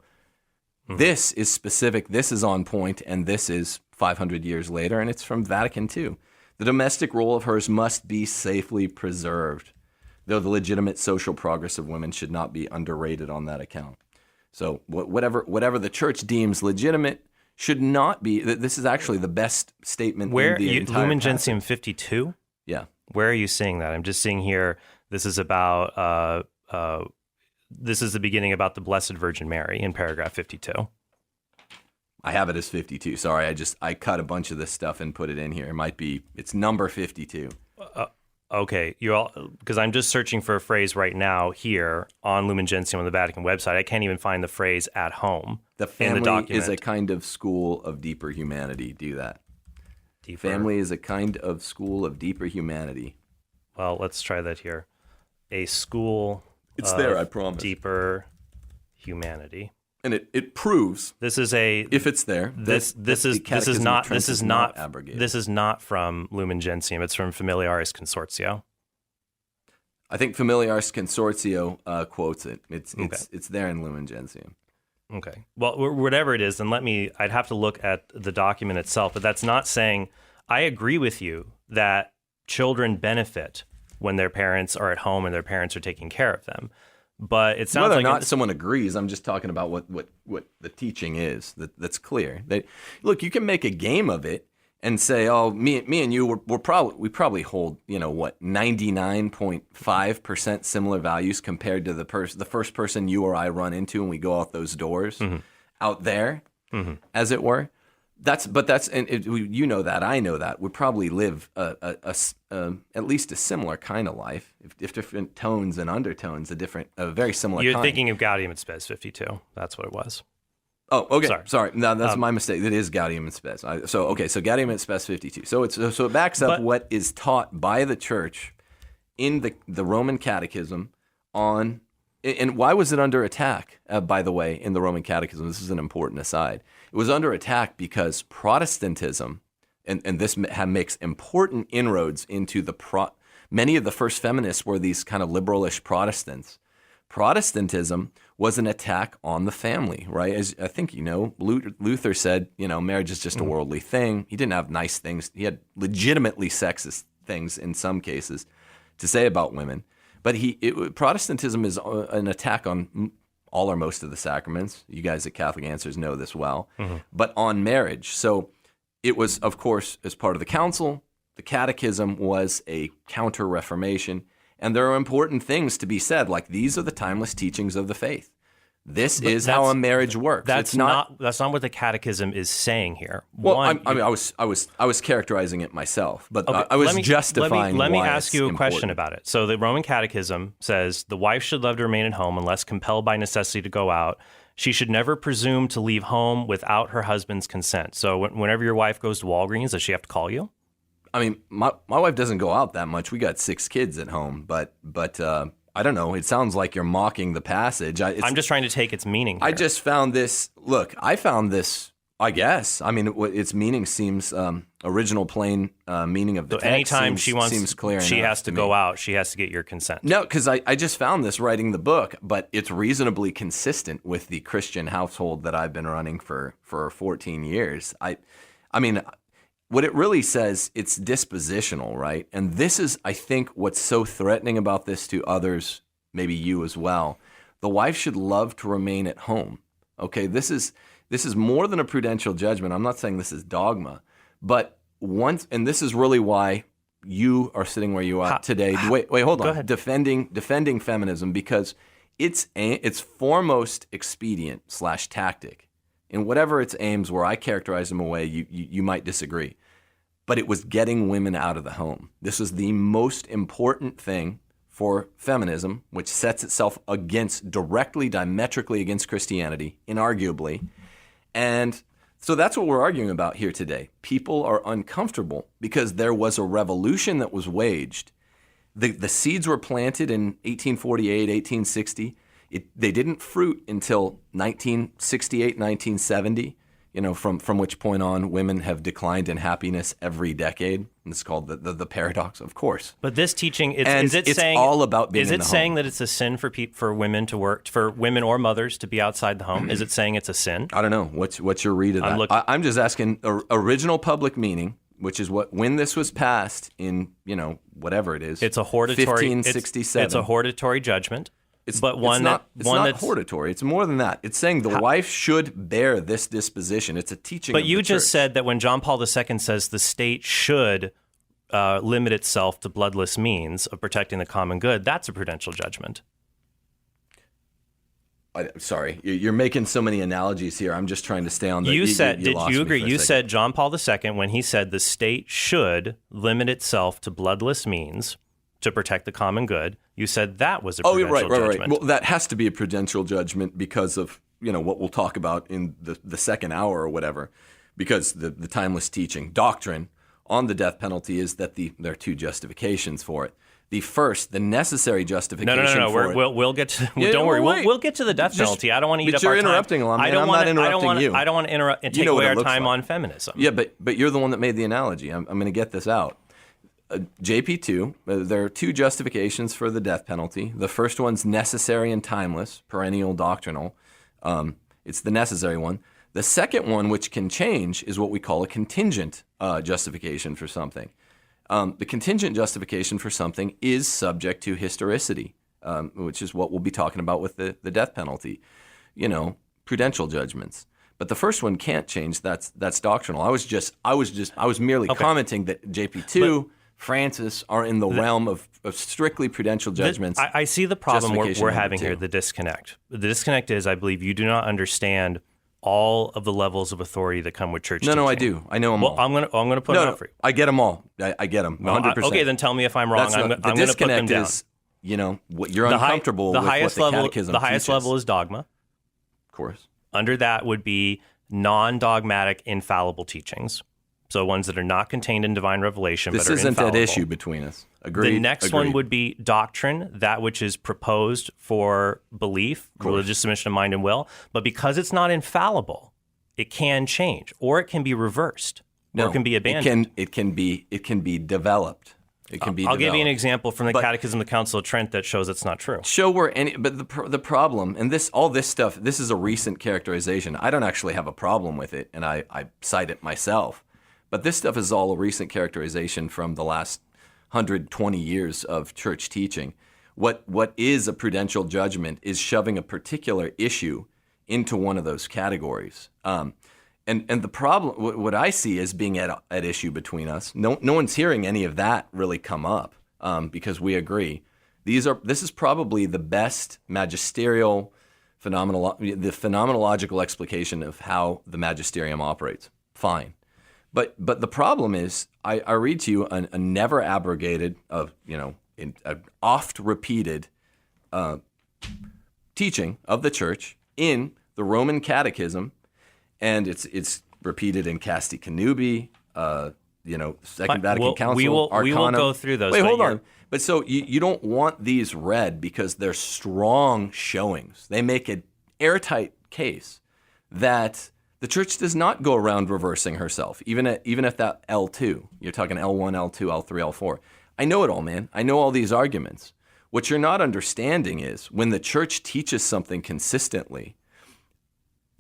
Speaker 2: Mm-hmm. This is specific, this is on point, and this is 500 years later, and it's from Vatican II. The domestic role of hers must be safely preserved, though the legitimate social progress of women should not be underrated on that account. So whatever the church deems legitimate should not be. This is actually the best statement in the entire
Speaker 1: Lumen
Speaker 2: passage.
Speaker 1: Gentium 52?
Speaker 2: Yeah.
Speaker 1: Where are you seeing that? I'm just seeing here, this is about, this is the beginning about the Blessed Virgin Mary in paragraph 52.
Speaker 2: I have it as 52. Sorry, I cut a bunch of this stuff and put it in here. It's number 52.
Speaker 1: Okay, because I'm just searching for a phrase right now here on Lumen Gentium on the Vatican website. I can't even find the phrase "at home."
Speaker 2: The family is a kind of school of deeper humanity. Do that. Family is a kind of school of deeper humanity.
Speaker 1: Well, let's try that here. A school.
Speaker 2: It's there, I promise.
Speaker 1: Deeper humanity.
Speaker 2: And it proves
Speaker 1: if
Speaker 2: it's there.
Speaker 1: This is not from Lumen Gentium. It's from Familiaris Consortio.
Speaker 2: I think Familiaris Consortio quotes it. It's there in Lumen Gentium.
Speaker 1: Okay. Well, whatever it is, then I'd have to look at the document itself. But that's not saying I agree with you that children benefit when their parents are at home and their parents are taking care of them. But it sounds
Speaker 2: whether
Speaker 1: like
Speaker 2: or not someone agrees. I'm just talking about what the teaching is. That's clear. Look, you can make a game of it and say, "Oh, me and you, we probably hold 99.5% similar values compared to the first person you or I run into when we go out those doors out there, as it were." You know that, I know that. We probably live at least a similar kind of life, if different tones and undertones, a very similar
Speaker 1: You're
Speaker 2: kind.
Speaker 1: thinking of Gaudium et Spes 52. That's what it was.
Speaker 2: Oh, okay. Sorry. No, that's my mistake. It is Gaudium et Spes. So Gaudium et Spes 52. So it backs up what is taught by the church in the Roman Catechism on. And why was it under attack, by the way, in the Roman Catechism? This is an important aside. It was under attack because Protestantism, and this makes important inroads into many of the first feminists were these kind of liberalish Protestants. Protestantism was an attack on the family, right? As I think Luther said, marriage is just a worldly thing. He didn't have nice things. He had legitimately sexist things in some cases to say about women. But Protestantism is an attack on all or most of the sacraments. You guys at Catholic Answers know this well. But on marriage. So it was, of course, as part of the council, the catechism was a counter-reformation. And there are important things to be said, like these are the timeless teachings of the faith. This is how a marriage works.
Speaker 1: That's not what the Catechism is saying here.
Speaker 2: Well, I was characterizing it myself, but okay, I was justifying.
Speaker 1: Let me ask you a question about it. So the Roman Catechism says the wife should love to remain at home unless compelled by necessity to go out. She should never presume to leave home without her husband's consent. So whenever your wife goes to Walgreens, does she have to call you?
Speaker 2: I mean, my wife doesn't go out that much. We got 6 kids at home, but I don't know. It sounds like you're mocking the passage.
Speaker 1: I'm just trying to take its meaning here.
Speaker 2: I just found this. Look, I found this. I guess. I mean, its meaning seems original, plain meaning of the text.
Speaker 1: Anytime
Speaker 2: seems clear.
Speaker 1: She has to go out. She has to get your consent.
Speaker 2: No, because I just found this writing the book, but it's reasonably consistent with the Christian household that I've been running for 14 years. I mean, what it really says, it's dispositional, right? And this is, I think, what's so threatening about this to others, maybe you as well. The wife should love to remain at home. Okay, this is more than a prudential judgment. I'm not saying this is dogma, but once, and this is really why you are sitting where you are today. Wait, hold on. Go ahead. Defending feminism, because its foremost expedient / tactic, in whatever its aims were. I characterize them away. You might disagree, but it was getting women out of the home. This was the most important thing for feminism, which sets itself directly, diametrically against Christianity, inarguably. And so that's what we're arguing about here today. People are uncomfortable because there was a revolution that was waged. The seeds were planted in 1848, 1860. They didn't fruit until 1968, 1970, from which point on women have declined in happiness every decade. And it's called the paradox, of course.
Speaker 1: But this teaching, it's
Speaker 2: all about being in the home.
Speaker 1: Is it saying that it's a sin for women to work, for women or mothers to be outside the home? Is it saying it's a sin?
Speaker 2: I don't know. What's your read of that? I'm just asking original public meaning, which is when this was passed in, whatever it is.
Speaker 1: It's a hortatory
Speaker 2: 1567.
Speaker 1: It's a hortatory judgment.
Speaker 2: It's not hortatory. It's more than that. It's saying the wife should bear this disposition. It's a teaching.
Speaker 1: But you just said that when John Paul II says the state should limit itself to bloodless means of protecting the common good, that's a prudential judgment.
Speaker 2: Sorry, you're making so many analogies here. I'm just trying to stay on the.
Speaker 1: Did you agree? You said John Paul II when he said the state should limit itself to bloodless means to protect the common good. You said that was a prudential judgment.
Speaker 2: Right. Well, that has to be a prudential judgment because of what we'll talk about in the second hour or whatever. Because the timeless teaching doctrine on the death penalty is that there are 2 justifications for it. The first, the necessary justification.
Speaker 1: No. We'll get to. Don't worry. We'll get to the death penalty. I don't want to eat up our time.
Speaker 2: But you're interrupting a lot. I'm not interrupting you.
Speaker 1: I don't want to interrupt and take away our time on feminism.
Speaker 2: Yeah, but you're the one that made the analogy. I'm going to get this out. JP2, there are 2 justifications for the death penalty. The first one's necessary and timeless, perennial, doctrinal. It's the necessary one. The second one, which can change, is what we call a contingent justification for something. The contingent justification for something is subject to historicity, which is what we'll be talking about with the death penalty. Prudential judgments. But the first one can't change. That's doctrinal. I was merely commenting that JP2. Francis are in the realm of strictly prudential judgments.
Speaker 1: I see the problem we're having here, the disconnect. The disconnect is, I believe, you do not understand all of the levels of authority that come with church teaching.
Speaker 2: No, I do. I know them all.
Speaker 1: I'm going to put them up for you.
Speaker 2: I get them all. I get them, 100%.
Speaker 1: Okay, then tell me if I'm wrong. I'm going to put them down.
Speaker 2: The disconnect is, you're uncomfortable with what the Catechism
Speaker 1: The highest level is dogma.
Speaker 2: Of course.
Speaker 1: Under that would be non-dogmatic, infallible teachings. So ones that are not contained in divine revelation, but are infallible. This isn't
Speaker 2: at issue between us. Agreed.
Speaker 1: The next one would be doctrine, that which is proposed for belief, religious submission of mind and will. But because it's not infallible, it can change, or it can be reversed, or it can be abandoned.
Speaker 2: It can be developed.
Speaker 1: I'll give you an example from the Catechism of the Council of Trent that shows it's not true.
Speaker 2: But the problem, and all this stuff, this is a recent characterization. I don't actually have a problem with it, and I cite it myself. But this stuff is all a recent characterization from the last 120 years of church teaching. What is a prudential judgment is shoving a particular issue into one of those categories. And the problem, what I see as being at issue between us, no one's hearing any of that really come up because we agree. This is probably the best magisterial the phenomenological explication of how the magisterium operates. Fine. But the problem is, I read to you a never abrogated, an oft repeated teaching of the church in the Roman Catechism, and it's repeated in Casti Connubii, Second Vatican Council,
Speaker 1: we will
Speaker 2: Arcanum.
Speaker 1: go through those.
Speaker 2: Wait, hold on. But so you don't want these read because they're strong showings. They make an airtight case that the church does not go around reversing herself, even at that L2. You're talking L1, L2, L3, L4. I know it all, man. I know all these arguments. What you're not understanding is when the church teaches something consistently,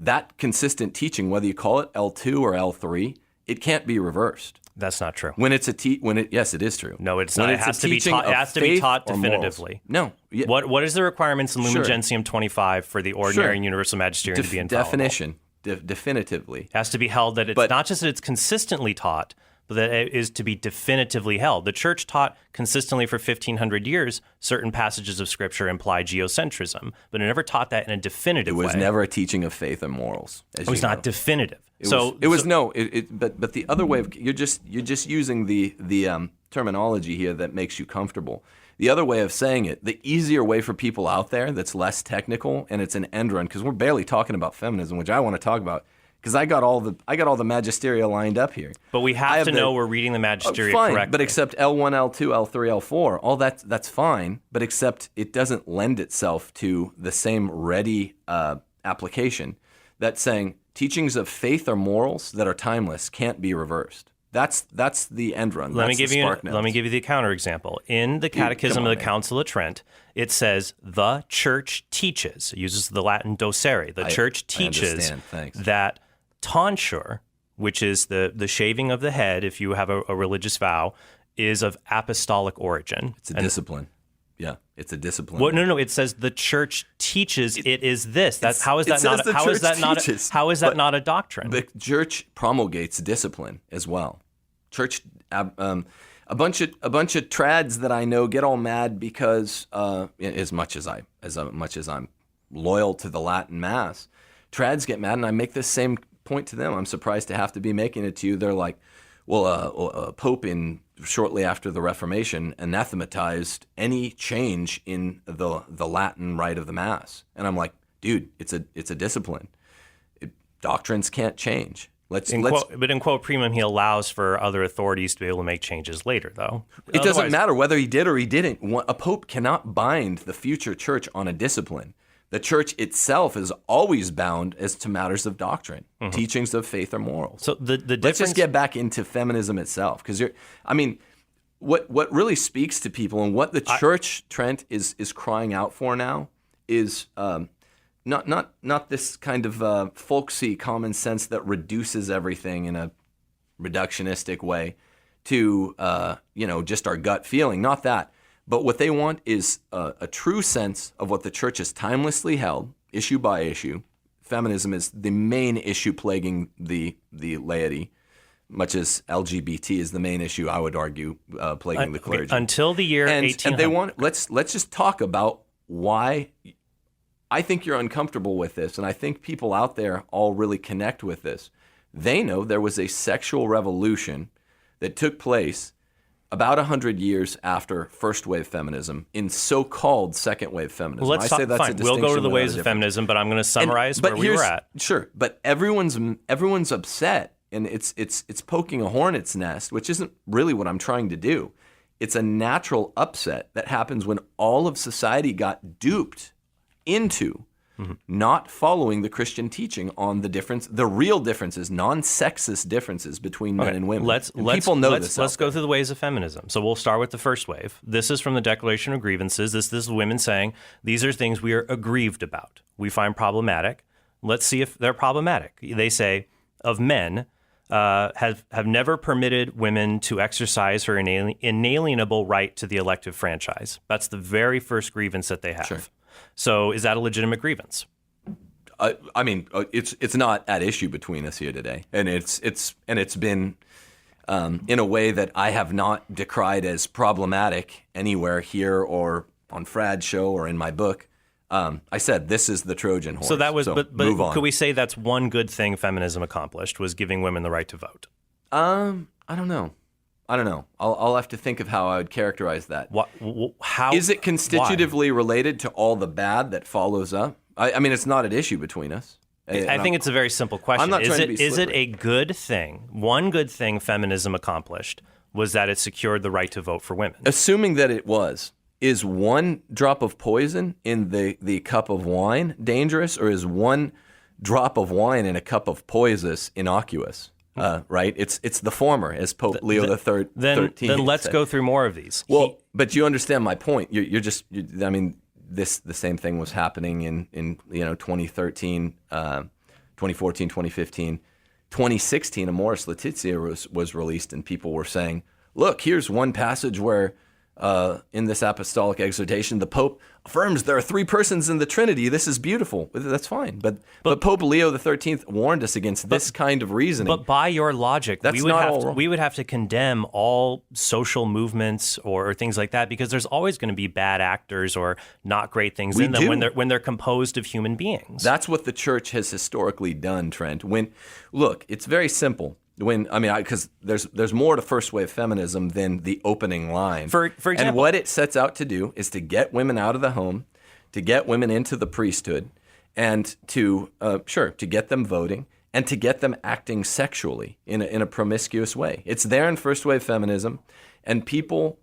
Speaker 2: that consistent teaching, whether you call it L2 or L3, it can't be reversed.
Speaker 1: That's not true.
Speaker 2: Yes, it is true.
Speaker 1: No, it's not. It has to be taught. It has to be taught definitively.
Speaker 2: No.
Speaker 1: Yeah. What is the requirements in Lumen Gentium 25 for the ordinary and universal magisterium to be infallible?
Speaker 2: Definition. Definitively.
Speaker 1: It has to be held that it's not just that it's consistently taught, but that it is to be definitively held. The church taught consistently for 1,500 years certain passages of Scripture imply geocentrism, but it never taught that in a definitive way.
Speaker 2: It was never a teaching of faith and morals.
Speaker 1: It was not definitive.
Speaker 2: But the other way of you're just using the terminology here that makes you comfortable. The other way of saying it, the easier way for people out there that's less technical, and it's an end run, because we're barely talking about feminism, which I want to talk about, because I got all the magisteria lined up here.
Speaker 1: But we have to know we're reading the magisteria
Speaker 2: fine,
Speaker 1: correctly.
Speaker 2: But except L1, L2, L3, L4, all that's fine, but except it doesn't lend itself to the same ready application that's saying teachings of faith or morals that are timeless can't be reversed. That's the end run.
Speaker 1: Let me give you the counterexample. In the Catechism of the Council of Trent, it says the church teaches. It uses the Latin docere. The church teaches that tonsure, which is the shaving of the head if you have a religious vow, is of apostolic origin.
Speaker 2: It's a discipline. Yeah, it's a discipline.
Speaker 1: Well, no. It says the church teaches it is this. How is that not a doctrine?
Speaker 2: The church promulgates discipline as well. Church, a bunch of trads that I know get all mad because as much as I'm loyal to the Latin Mass, trads get mad, and I make this same point to them. I'm surprised to have to be making it to you. They're like, well, a pope shortly after the Reformation anathematized any change in the Latin rite of the Mass, and I'm like, dude, it's a discipline. Doctrines can't change. But in
Speaker 1: quote primum, he allows for other authorities to be able to make changes later, though.
Speaker 2: It doesn't matter whether he did or he didn't. A pope cannot bind the future church on a discipline. The church itself is always bound as to matters of doctrine, teachings of faith or morals.
Speaker 1: So the difference.
Speaker 2: Let's just get back into feminism itself, because what really speaks to people and what the church, Trent, is crying out for now is not this kind of folksy common sense that reduces everything in a reductionistic way to just our gut feeling. Not that. But what they want is a true sense of what the church has timelessly held, issue by issue. Feminism is the main issue plaguing the laity, much as LGBT is the main issue, I would argue, plaguing the clergy.
Speaker 1: Until the year 1800.
Speaker 2: And they want let's just talk about why I think you're uncomfortable with this, and I think people out there all really connect with this. They know there was a sexual revolution that took place about 100 years after first wave feminism in so-called second wave feminism.
Speaker 1: Well, we'll go to the ways of feminism, but I'm going to summarize where we were at.
Speaker 2: Sure, but everyone's upset, and it's poking a hornet's nest, which isn't really what I'm trying to do. It's a natural upset that happens when all of society got duped into not following the Christian teaching on the real differences, non-sexist differences between men and women. People know this.
Speaker 1: Let's go through the ways of feminism. So we'll start with the first wave. This is from the Declaration of Grievances. This is women saying, these are things we are aggrieved about. We find problematic. Let's see if they're problematic. They say, of men, have never permitted women to exercise her inalienable right to the elective franchise. That's the very first grievance that they have.
Speaker 2: Sure.
Speaker 1: So is that a legitimate grievance?
Speaker 2: It's not at issue between us here today, and it's been in a way that I have not decried as problematic anywhere here or on Frad's show or in my book, I said this is the Trojan horse.
Speaker 1: So that was, but
Speaker 2: move on.
Speaker 1: Could we say that's one good thing feminism accomplished, was giving women the right to vote?
Speaker 2: I don't know. I'll have to think of how I would characterize that.
Speaker 1: How
Speaker 2: is it constitutively related to all the bad that follows up? I mean, it's not an issue between us.
Speaker 1: I think it's a very simple question.
Speaker 2: I'm not trying to be
Speaker 1: Is it
Speaker 2: slippery.
Speaker 1: a good thing? One good thing feminism accomplished was that it secured the right to vote for women.
Speaker 2: Assuming that it was, is one drop of poison in the cup of wine dangerous, or is one drop of wine in a cup of poison innocuous? Right? It's the former, as Pope Leo the 13th
Speaker 1: Then let's
Speaker 2: said.
Speaker 1: go through more of these.
Speaker 2: Well, but you understand my point. I mean, the same thing was happening in 2013, 2014, 2015. 2016, Amoris Laetitia was released, and people were saying, look, here's one passage where in this apostolic exhortation, the Pope affirms there are three persons in the Trinity. This is beautiful. That's fine. But Pope Leo the 13th warned us against this kind of reasoning.
Speaker 1: But by your logic,
Speaker 2: That's
Speaker 1: we would have to condemn all social movements or things like that, because there's always going to be bad actors or not great things in them when they're composed of human beings.
Speaker 2: That's what the church has historically done, Trent. Look, it's very simple. Because there's more to first wave feminism than the opening line.
Speaker 1: For example,
Speaker 2: and what it sets out to do is to get women out of the home, to get women into the priesthood, and to get them voting, and to get them acting sexually in a promiscuous way. It's there in first wave feminism, and people,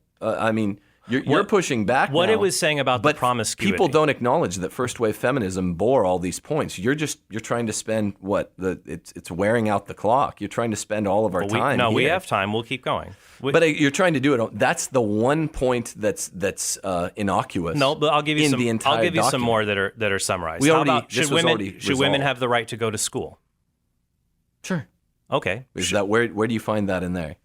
Speaker 2: You're pushing back
Speaker 1: what
Speaker 2: now,
Speaker 1: it was saying about the promiscuity.
Speaker 2: People don't acknowledge that first wave feminism bore all these points. You're trying to spend it's wearing out the clock. You're trying to spend all of our time.
Speaker 1: No,
Speaker 2: here.
Speaker 1: we have time. We'll keep going.
Speaker 2: But you're trying to do it. That's the one point that's innocuous.
Speaker 1: No, but I'll give you
Speaker 2: document.
Speaker 1: some more that are summarized. Should women have the right to go to school?
Speaker 2: Sure.
Speaker 1: Okay.
Speaker 2: Is that where do you find that in there?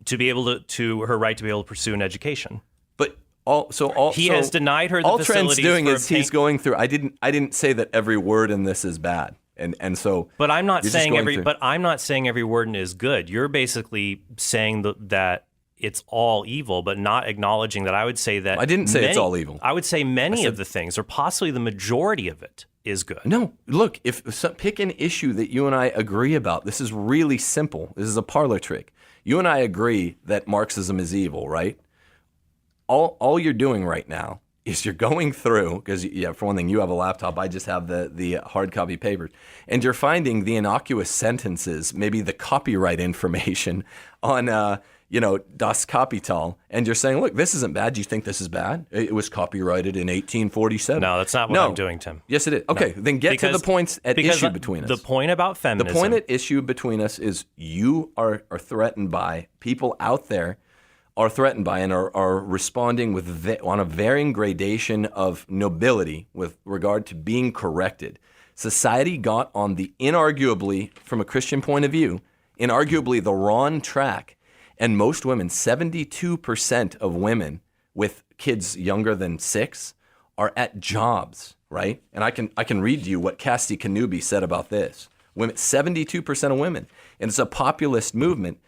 Speaker 1: To be able to her right to be able to pursue an education.
Speaker 2: He
Speaker 1: has denied her the
Speaker 2: all
Speaker 1: facilities.
Speaker 2: Trent's doing
Speaker 1: for
Speaker 2: is he's going through. I didn't say that every word in this is bad, and so.
Speaker 1: But I'm not saying every word is good. You're basically saying that it's all evil, but not acknowledging that. I would say that
Speaker 2: I didn't say it's all evil.
Speaker 1: I would say many of the things, or possibly the majority of it, is good.
Speaker 2: No, look, pick an issue that you and I agree about. This is really simple. This is a parlor trick. You and I agree that Marxism is evil, right? All you're doing right now is you're going through, because for one thing, you have a laptop. I just have the hard copy papers, and you're finding the innocuous sentences, maybe the copyright information on Das Kapital, and you're saying, look, this isn't bad. Do you think this is bad? It was copyrighted in 1847.
Speaker 1: No, that's not what I'm doing, Tim.
Speaker 2: Yes, it is. Okay, then get to the points at issue between us.
Speaker 1: The point about feminism.
Speaker 2: The point at issue between us is you are threatened by, people out there are threatened by, and are responding on a varying gradation of nobility with regard to being corrected. Society got on the inarguably, from a Christian point of view, inarguably the wrong track. And most women, 72% of women with kids younger than 6 are at jobs, right? And I can read to you what Casti Kanubi said about this. 72% of women. And it's a populist movement.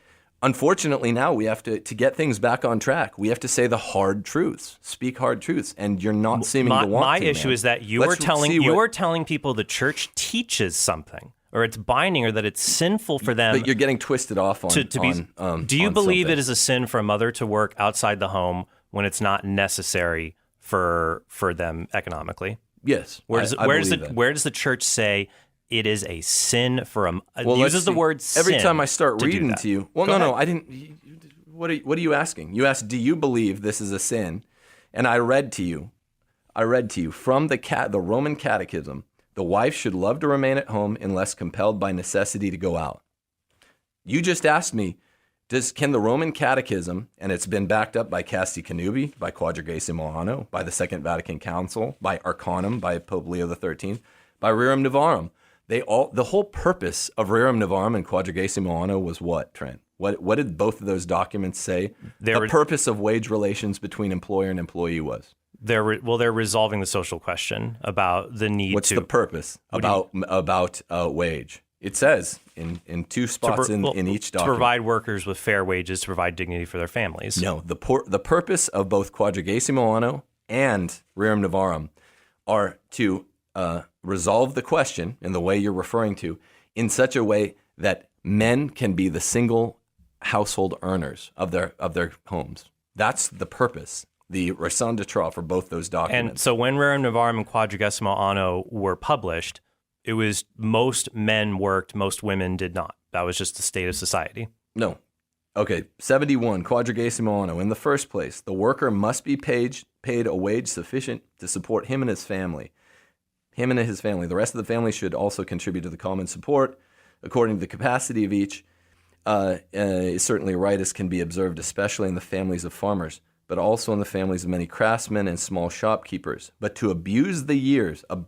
Speaker 2: Unfortunately, now we have to get things back on track. We have to say the hard truths, speak hard truths, and you're not seeming to want to.
Speaker 1: My issue is that you are telling people the church teaches something, or it's binding, or that it's sinful for them.
Speaker 2: But you're getting twisted off on.
Speaker 1: Do you believe it is a sin for a mother to work outside the home when it's not necessary for them economically?
Speaker 2: Yes.
Speaker 1: Where does the church say it is a sin for a? Uses the word sin.
Speaker 2: Every time I start reading to you,
Speaker 1: no,
Speaker 2: I didn't. What are you asking? You asked, do you believe this is a sin? And I read to you from the Roman Catechism. The wife should love to remain at home unless compelled by necessity to go out. You just asked me, can the Roman Catechism, and it's been backed up by Casti Kanubi, by Quadragesimo Anno, by the Second Vatican Council, by Arcanum, by Pope Leo XIII, by Rerum Novarum. The whole purpose of Rerum Novarum and Quadragesimo Anno was what, Trent? What did both of those documents say? The purpose of wage relations between employer and employee was?
Speaker 1: They're resolving the social question about the need
Speaker 2: What's the purpose about wage? It says in two spots in each document.
Speaker 1: To provide workers with fair wages, to provide dignity for their families.
Speaker 2: No, the purpose of both Quadragesimo Anno and Rerum Novarum are to resolve the question in the way you're referring to in such a way that men can be the single household earners of their homes. That's the purpose, the raison d'etre for both those documents.
Speaker 1: And so when Rerum Novarum and Quadragesimo Anno were published, it was most men worked, most women did not. That was just the state of society.
Speaker 2: No. Okay, 71, Quadragesimo Anno. In the first place, the worker must be paid a wage sufficient to support him and his family. Him and his family. The rest of the family should also contribute to the common support according to the capacity of each. Certainly a right as can be observed, especially in the families of farmers, but also in the families of many craftsmen and small shopkeepers. But to abuse the years of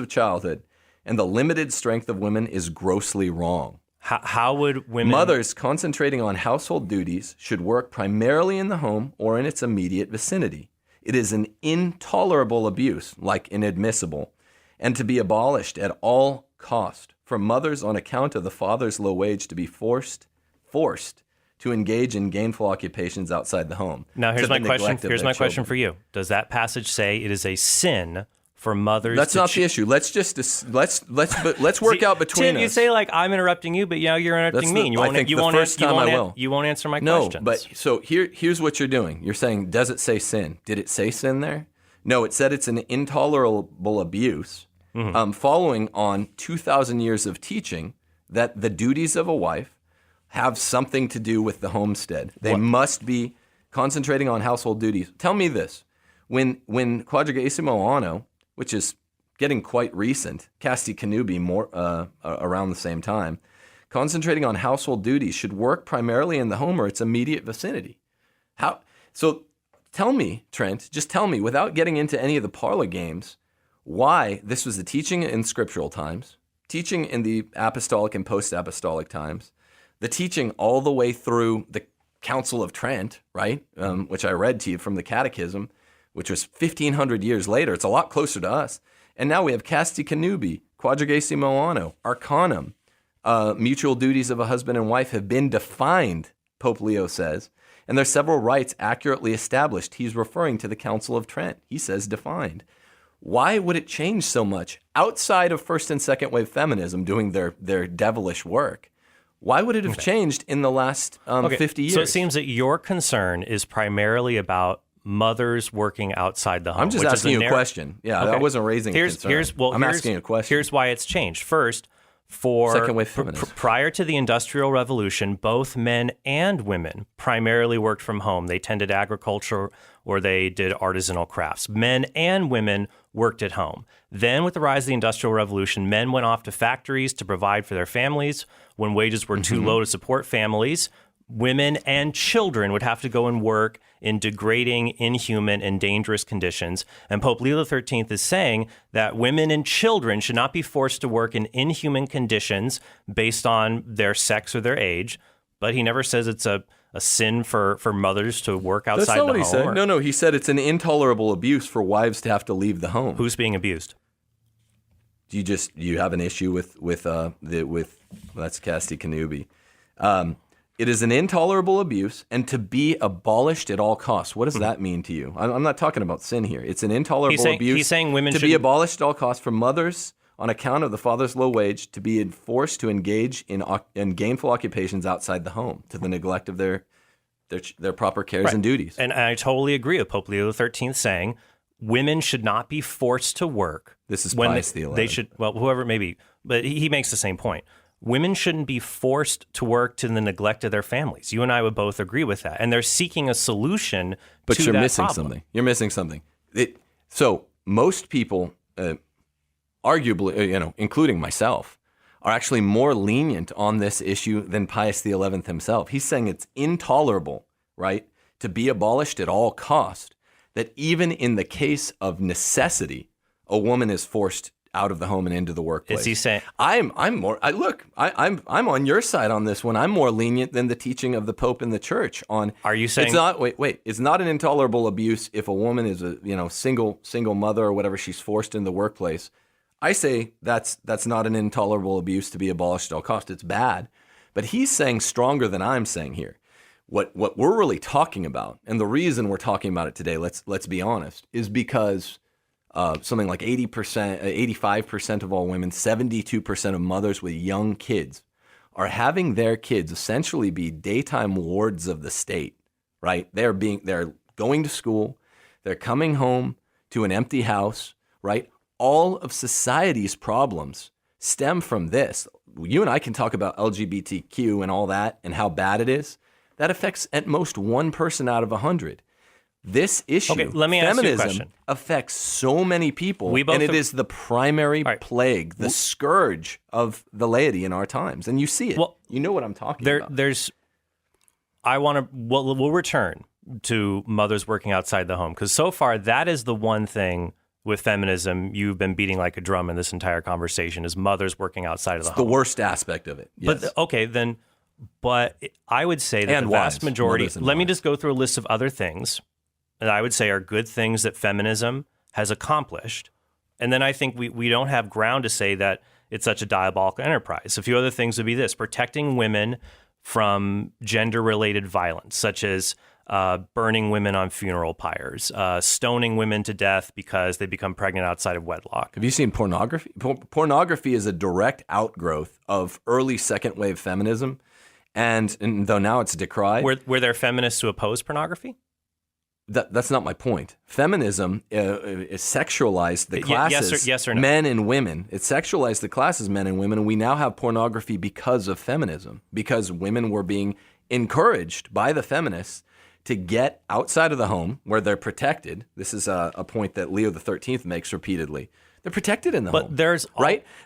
Speaker 2: childhood and the limited strength of women is grossly wrong.
Speaker 1: How would women...
Speaker 2: Mothers concentrating on household duties should work primarily in the home or in its immediate vicinity. It is an intolerable abuse, like inadmissible, and to be abolished at all cost for mothers on account of the father's low wage to be forced to engage in gainful occupations outside the home.
Speaker 1: Now, here's my question. Here's my question for you. Does that passage say it is a sin for mothers?
Speaker 2: That's not the issue. Let's work out between
Speaker 1: Tim,
Speaker 2: us.
Speaker 1: you say like I'm interrupting you, but you're interrupting me. You won't answer my question.
Speaker 2: No, but so here's what you're doing. You're saying, does it say sin? Did it say sin there? No, it said it's an intolerable abuse. Following on 2,000 years of teaching that the duties of a wife have something to do with the homestead. They must be concentrating on household duties. Tell me this. When Quadragesimo Anno, which is getting quite recent, Casti Connubii more around the same time, concentrating on household duties should work primarily in the home or its immediate vicinity. So tell me, Trent, just tell me, without getting into any of the parlor games, why this was the teaching in scriptural times, teaching in the apostolic and post-apostolic times, the teaching all the way through the Council of Trent, right, which I read to you from the Catechism, which was 1,500 years later. It's a lot closer to us. And now we have Casti Connubii, Quadragesimo Anno, Arcanum. Mutual duties of a husband and wife have been defined, Pope Leo says, and there's several rights accurately established. He's referring to the Council of Trent. He says defined. Why would it change so much outside of first and second wave feminism doing their devilish work? Why would it have changed in the last 50 years?
Speaker 1: So it seems that your concern is primarily about mothers working outside the home.
Speaker 2: I'm just asking you a question. Yeah, I wasn't raising a concern. I'm asking a question.
Speaker 1: Here's why it's changed. First,
Speaker 2: second wave feminism.
Speaker 1: Prior to the Industrial Revolution, both men and women primarily worked from home. They tended agriculture or they did artisanal crafts. Men and women worked at home. Then with the rise of the Industrial Revolution, men went off to factories to provide for their families. When wages were too low to support families, women and children would have to go and work in degrading, inhuman, and dangerous conditions. And Pope Leo XIII is saying that women and children should not be forced to work in inhuman conditions based on their sex or their age. But he never says it's a sin for mothers to work outside the home.
Speaker 2: That's not what he said. No, he said it's an intolerable abuse for wives to have to leave the home.
Speaker 1: Who's being abused?
Speaker 2: Do you have an issue with that's Casti Connubii. It is an intolerable abuse and to be abolished at all costs. What does that mean to you? I'm not talking about sin here. It's an intolerable abuse.
Speaker 1: He's saying women
Speaker 2: to be abolished at all costs for mothers on account of the father's low wage to be forced to engage in gainful occupations outside the home to the neglect of their proper cares and duties.
Speaker 1: And I totally agree with Pope Leo XIII saying women should not be forced to work.
Speaker 2: This is Pius XI.
Speaker 1: They should, well, whoever it may be, but he makes the same point. Women shouldn't be forced to work to the neglect of their families. You and I would both agree with that. And they're seeking a solution to that problem.
Speaker 2: But you're missing something. You're missing something. So most people, arguably, including myself, are actually more lenient on this issue than Pius XI himself. He's saying it's intolerable, right, to be abolished at all cost, that even in the case of necessity, a woman is forced out of the home and into the workplace.
Speaker 1: Is he saying
Speaker 2: I'm on your side on this one. I'm more lenient than the teaching of the Pope and the Church on.
Speaker 1: Are you saying
Speaker 2: it's not? Wait. It's not an intolerable abuse if a woman is a single mother or whatever, she's forced in the workplace. I say that's not an intolerable abuse to be abolished at all costs. It's bad, but he's saying stronger than I'm saying here. What we're really talking about, and the reason we're talking about it today, let's be honest, is because something like 80%, 85% of all women, 72% of mothers with young kids are having their kids essentially be daytime wards of the state, right? They're going to school, they're coming home to an empty house, right? All of society's problems stem from this. You and I can talk about LGBTQ and all that and how bad it is. That affects at most one person out of 100. This issue,
Speaker 1: let me ask you a question.
Speaker 2: affects so many people, and it is the primary plague, the scourge of the laity in our times. And you see it. Well, you know what I'm talking about.
Speaker 1: We'll return to mothers working outside the home, because so far that is the one thing with feminism you've been beating like a drum in this entire conversation, is mothers working outside of the home.
Speaker 2: The worst aspect of it. Yes.
Speaker 1: But I would say that the vast majority, let me just go through a list of other things that I would say are good things that feminism has accomplished. And then I think we don't have ground to say that it's such a diabolical enterprise. A few other things would be this: protecting women from gender-related violence, such as burning women on funeral pyres, stoning women to death because they become pregnant outside of wedlock.
Speaker 2: Have you seen pornography? Pornography is a direct outgrowth of early second-wave feminism, and though now it's decried.
Speaker 1: Were there feminists who opposed pornography?
Speaker 2: That's not my point. Feminism is sexualized the classes,
Speaker 1: yes or no?
Speaker 2: Men and women. It sexualized the classes, men and women, and we now have pornography because of feminism, because women were being encouraged by the feminists to get outside of the home where they're protected. This is a point that Leo XIII makes repeatedly. They're protected in the home.
Speaker 1: But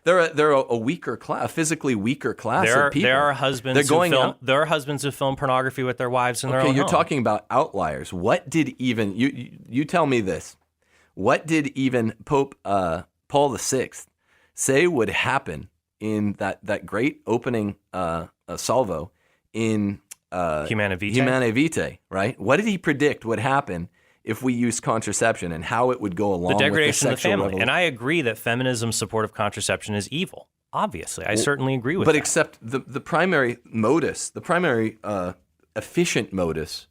Speaker 2: they're a weaker class, a physically weaker class of people.
Speaker 1: There are husbands who film pornography with their wives in their own home.
Speaker 2: You're talking about outliers. What did even you tell me this? What did even Pope Paul VI say would happen in that great opening salvo in
Speaker 1: Humanae Vitae?
Speaker 2: Humanae Vitae, right? What did he predict would happen if we use contraception, and how it would go along
Speaker 1: the degradation
Speaker 2: with the
Speaker 1: of the family?
Speaker 2: revolution?
Speaker 1: And I agree that feminism's support of contraception is evil. Obviously, I certainly agree with that.
Speaker 2: But except the primary modus, the primary efficient modus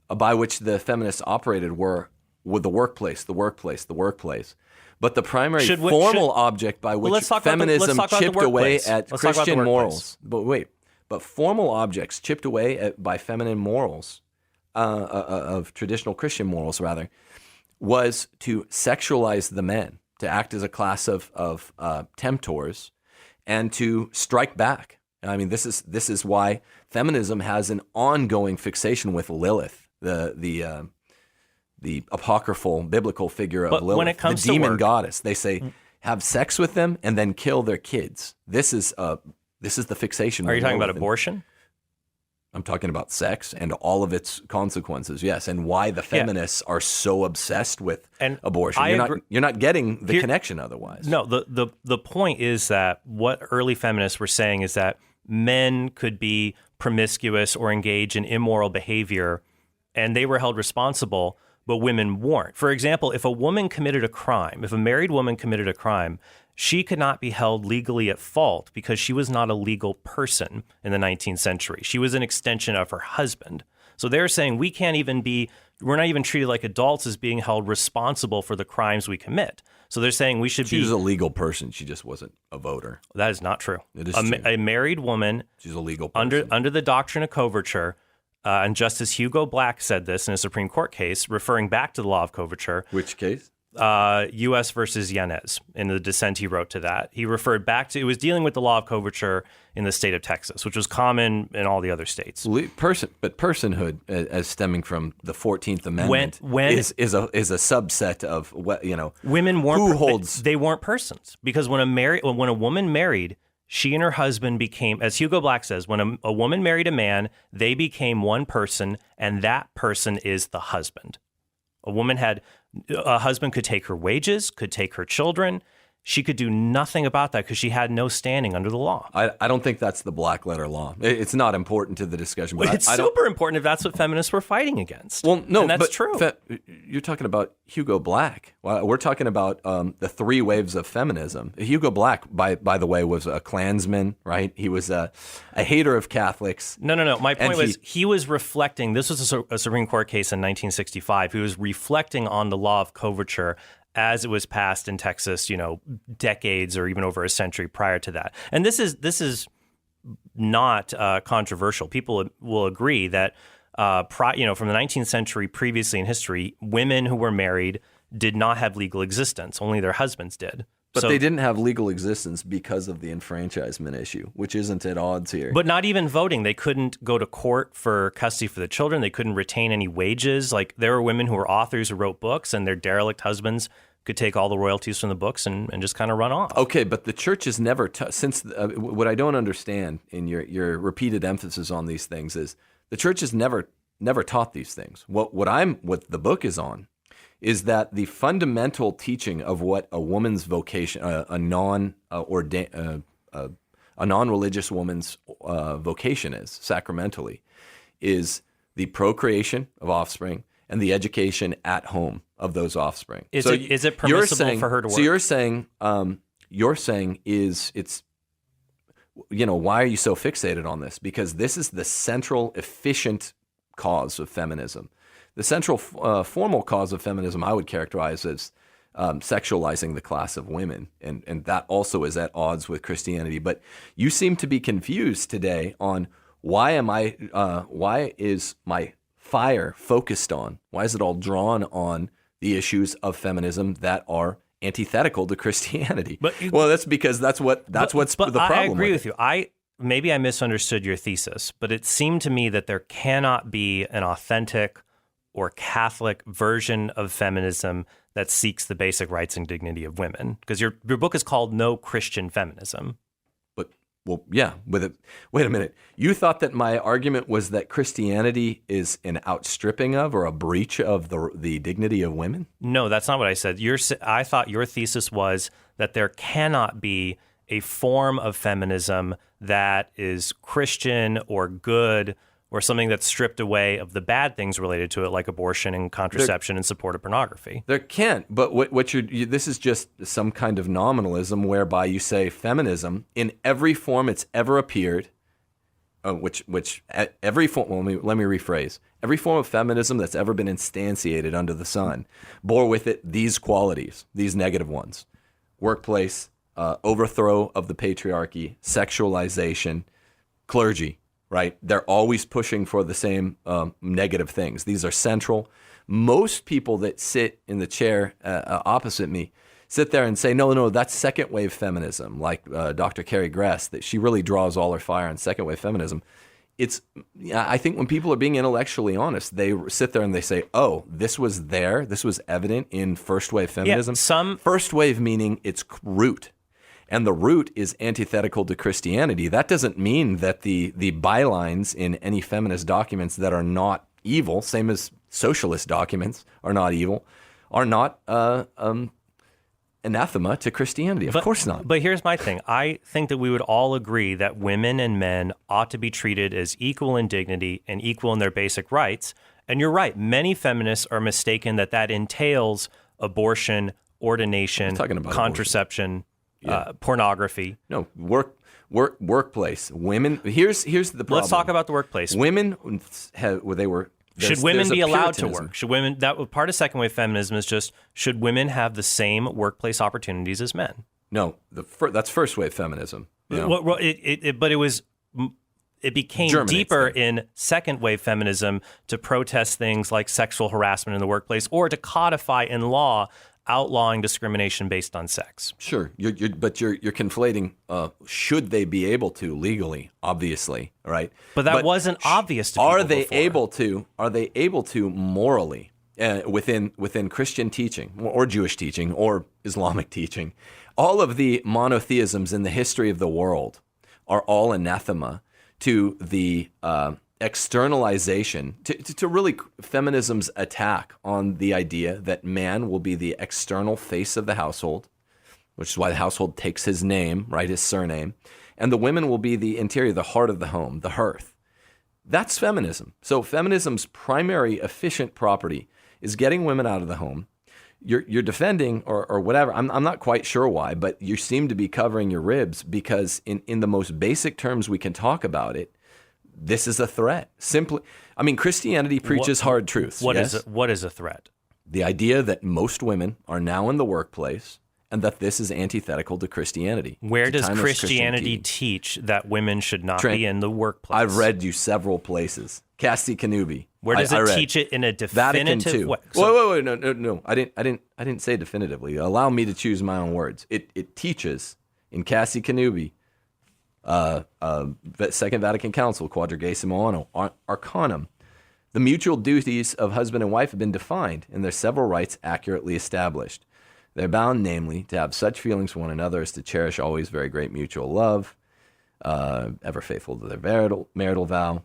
Speaker 2: by which the feminists operated were with the workplace. But the primary formal object by which feminism chipped away at Christian morals. But formal objects chipped away by feminine morals, of traditional Christian morals, rather, was to sexualize the men, to act as a class of temptors, and to strike back. I mean, this is why feminism has an ongoing fixation with Lilith, the apocryphal biblical figure of Lilith,
Speaker 1: when it comes
Speaker 2: the demon
Speaker 1: to work,
Speaker 2: goddess. They say have sex with them and then kill their kids. This is the fixation.
Speaker 1: Are you talking about abortion?
Speaker 2: I'm talking about sex and all of its consequences, yes, and why the feminists are so obsessed with abortion. You're not getting the connection otherwise.
Speaker 1: No, the point is that what early feminists were saying is that men could be promiscuous or engage in immoral behavior, and they were held responsible, but women weren't. For example, if a woman committed a crime, if a married woman committed a crime, she could not be held legally at fault because she was not a legal person in the 19th century. She was an extension of her husband. So they're saying we're not even treated like adults as being held responsible for the crimes we commit. So they're saying we should be...
Speaker 2: She was a legal person. She just wasn't a voter.
Speaker 1: That is not true.
Speaker 2: It is true.
Speaker 1: A married woman...
Speaker 2: She's a legal person.
Speaker 1: Under the doctrine of coverture, and Justice Hugo Black said this in a Supreme Court case, referring back to the law of coverture.
Speaker 2: Which case?
Speaker 1: U.S. versus Yanez. In the dissent he wrote to that, he referred back to, it was dealing with the law of coverture in the state of Texas, which was common in all the other states.
Speaker 2: But personhood, as stemming from the 14th Amendment, is a subset of what,
Speaker 1: women weren't.
Speaker 2: Who holds?
Speaker 1: They weren't persons, because when a woman married, she and her husband became, as Hugo Black says, when a woman married a man, they became one person, and that person is the husband. A husband could take her wages, could take her children. she could do nothing about that because she had no standing under the law.
Speaker 2: I don't think that's the black letter law. It's not important to the discussion. But
Speaker 1: It's super important if that's what feminists were fighting against.
Speaker 2: Well, no,
Speaker 1: and that's true.
Speaker 2: You're talking about Hugo Black. Well, we're talking about the three waves of feminism. Hugo Black, by the way, was a Klansman, right? He was a hater of Catholics.
Speaker 1: No. My point was he was reflecting. This was a Supreme Court case in 1965. He was reflecting on the law of coverture as it was passed in Texas, decades or even over a century prior to that. And this is not controversial. People will agree that from the 19th century previously in history, women who were married did not have legal existence. Only their husbands did.
Speaker 2: But they didn't have legal existence because of the enfranchisement issue, which isn't at odds here.
Speaker 1: But not even voting. They couldn't go to court for custody for the children. They couldn't retain any wages. Like, there were women who were authors who wrote books, and their derelict husbands could take all the royalties from the books and just kind of run off.
Speaker 2: Okay, but the church has never, what I don't understand in your repeated emphasis on these things is the church has never taught these things. What the book is on is that the fundamental teaching of what a woman's vocation, a non-religious woman's vocation is, sacramentally, is the procreation of offspring and the education at home of those offspring.
Speaker 1: Is it permissible for her to work?
Speaker 2: So you're saying it's why are you so fixated on this? Because this is the central efficient cause of feminism. The central formal cause of feminism I would characterize as sexualizing the class of women, and that also is at odds with Christianity. But you seem to be confused today on why is my fire focused on? Why is it all drawn on the issues of feminism that are antithetical to Christianity? Well, that's because that's what's the problem.
Speaker 1: I agree with you. Maybe I misunderstood your thesis, but it seemed to me that there cannot be an authentic or Catholic version of feminism that seeks the basic rights and dignity of women. Because your book is called No Christian Feminism.
Speaker 2: Wait a minute. You thought that my argument was that Christianity is an outstripping of or a breach of the dignity of women?
Speaker 1: No, that's not what I said. I thought your thesis was that there cannot be a form of feminism that is Christian or good or something that's stripped away of the bad things related to it, like abortion and contraception and support of pornography.
Speaker 2: There can't. But this is just some kind of nominalism whereby you say feminism in every form it's ever appeared, every form. Let me rephrase. Every form of feminism that's ever been instantiated under the sun bore with it these qualities, these negative ones: workplace, overthrow of the patriarchy, sexualization, clergy. Right? They're always pushing for the same negative things. These are central. Most people that sit in the chair opposite me sit there and say, no, that's second wave feminism, like Dr. Carrie Gress, that she really draws all her fire on second wave feminism. I think when people are being intellectually honest, they sit there and they say, oh, this was evident in first wave feminism.
Speaker 1: Yeah,
Speaker 2: first wave meaning its root. And the root is antithetical to Christianity. That doesn't mean that the bylines in any feminist documents that are not evil, same as socialist documents are not evil, are not anathema to Christianity. Of course not.
Speaker 1: But here's my thing. I think that we would all agree that women and men ought to be treated as equal in dignity and equal in their basic rights. And you're right. Many feminists are mistaken that entails abortion, ordination, contraception, pornography.
Speaker 2: No, workplace. Women. Here's the problem.
Speaker 1: Let's talk about the workplace.
Speaker 2: Women
Speaker 1: should women be allowed to work? Should women? Part of second wave feminism is just, should women have the same workplace opportunities as men?
Speaker 2: No, that's first wave feminism.
Speaker 1: Well, it became deeper in second wave feminism to protest things like sexual harassment in the workplace, or to codify in law outlawing discrimination based on sex.
Speaker 2: Sure, you're conflating. Should they be able to legally? Obviously, right?
Speaker 1: But wasn't obvious to people
Speaker 2: Are they able to morally within Christian teaching or Jewish teaching or Islamic teaching? All of the monotheisms in the history of the world are all anathema to the externalization, to really feminism's attack on the idea that man will be the external face of the household, which is why the household takes his name, right, his surname. And the women will be the interior, the heart of the home, the hearth. That's feminism. So feminism's primary efficient property is getting women out of the home. You're defending or whatever. I'm not quite sure why, but you seem to be covering your ribs because in the most basic terms we can talk about it, this is a threat. Simply, I mean, Christianity preaches hard truths.
Speaker 1: What
Speaker 2: yes?
Speaker 1: What is a threat?
Speaker 2: The idea that most women are now in the workplace and that this is antithetical to Christianity.
Speaker 1: Where does Christianity teach that women should not
Speaker 2: Trent,
Speaker 1: be in the workplace?
Speaker 2: I've read you several places. Cassie Canubi.
Speaker 1: Where does it teach it in a definitive way?
Speaker 2: Wait, no. I didn't say definitively. Allow me to choose my own words. It teaches in Cassie Canubi, Second Vatican Council, Quadragesimo Arcanum, the mutual duties of husband and wife have been defined, and their several rights accurately established. They're bound, namely, to have such feelings for one another as to cherish always very great mutual love, ever faithful to their marital vow.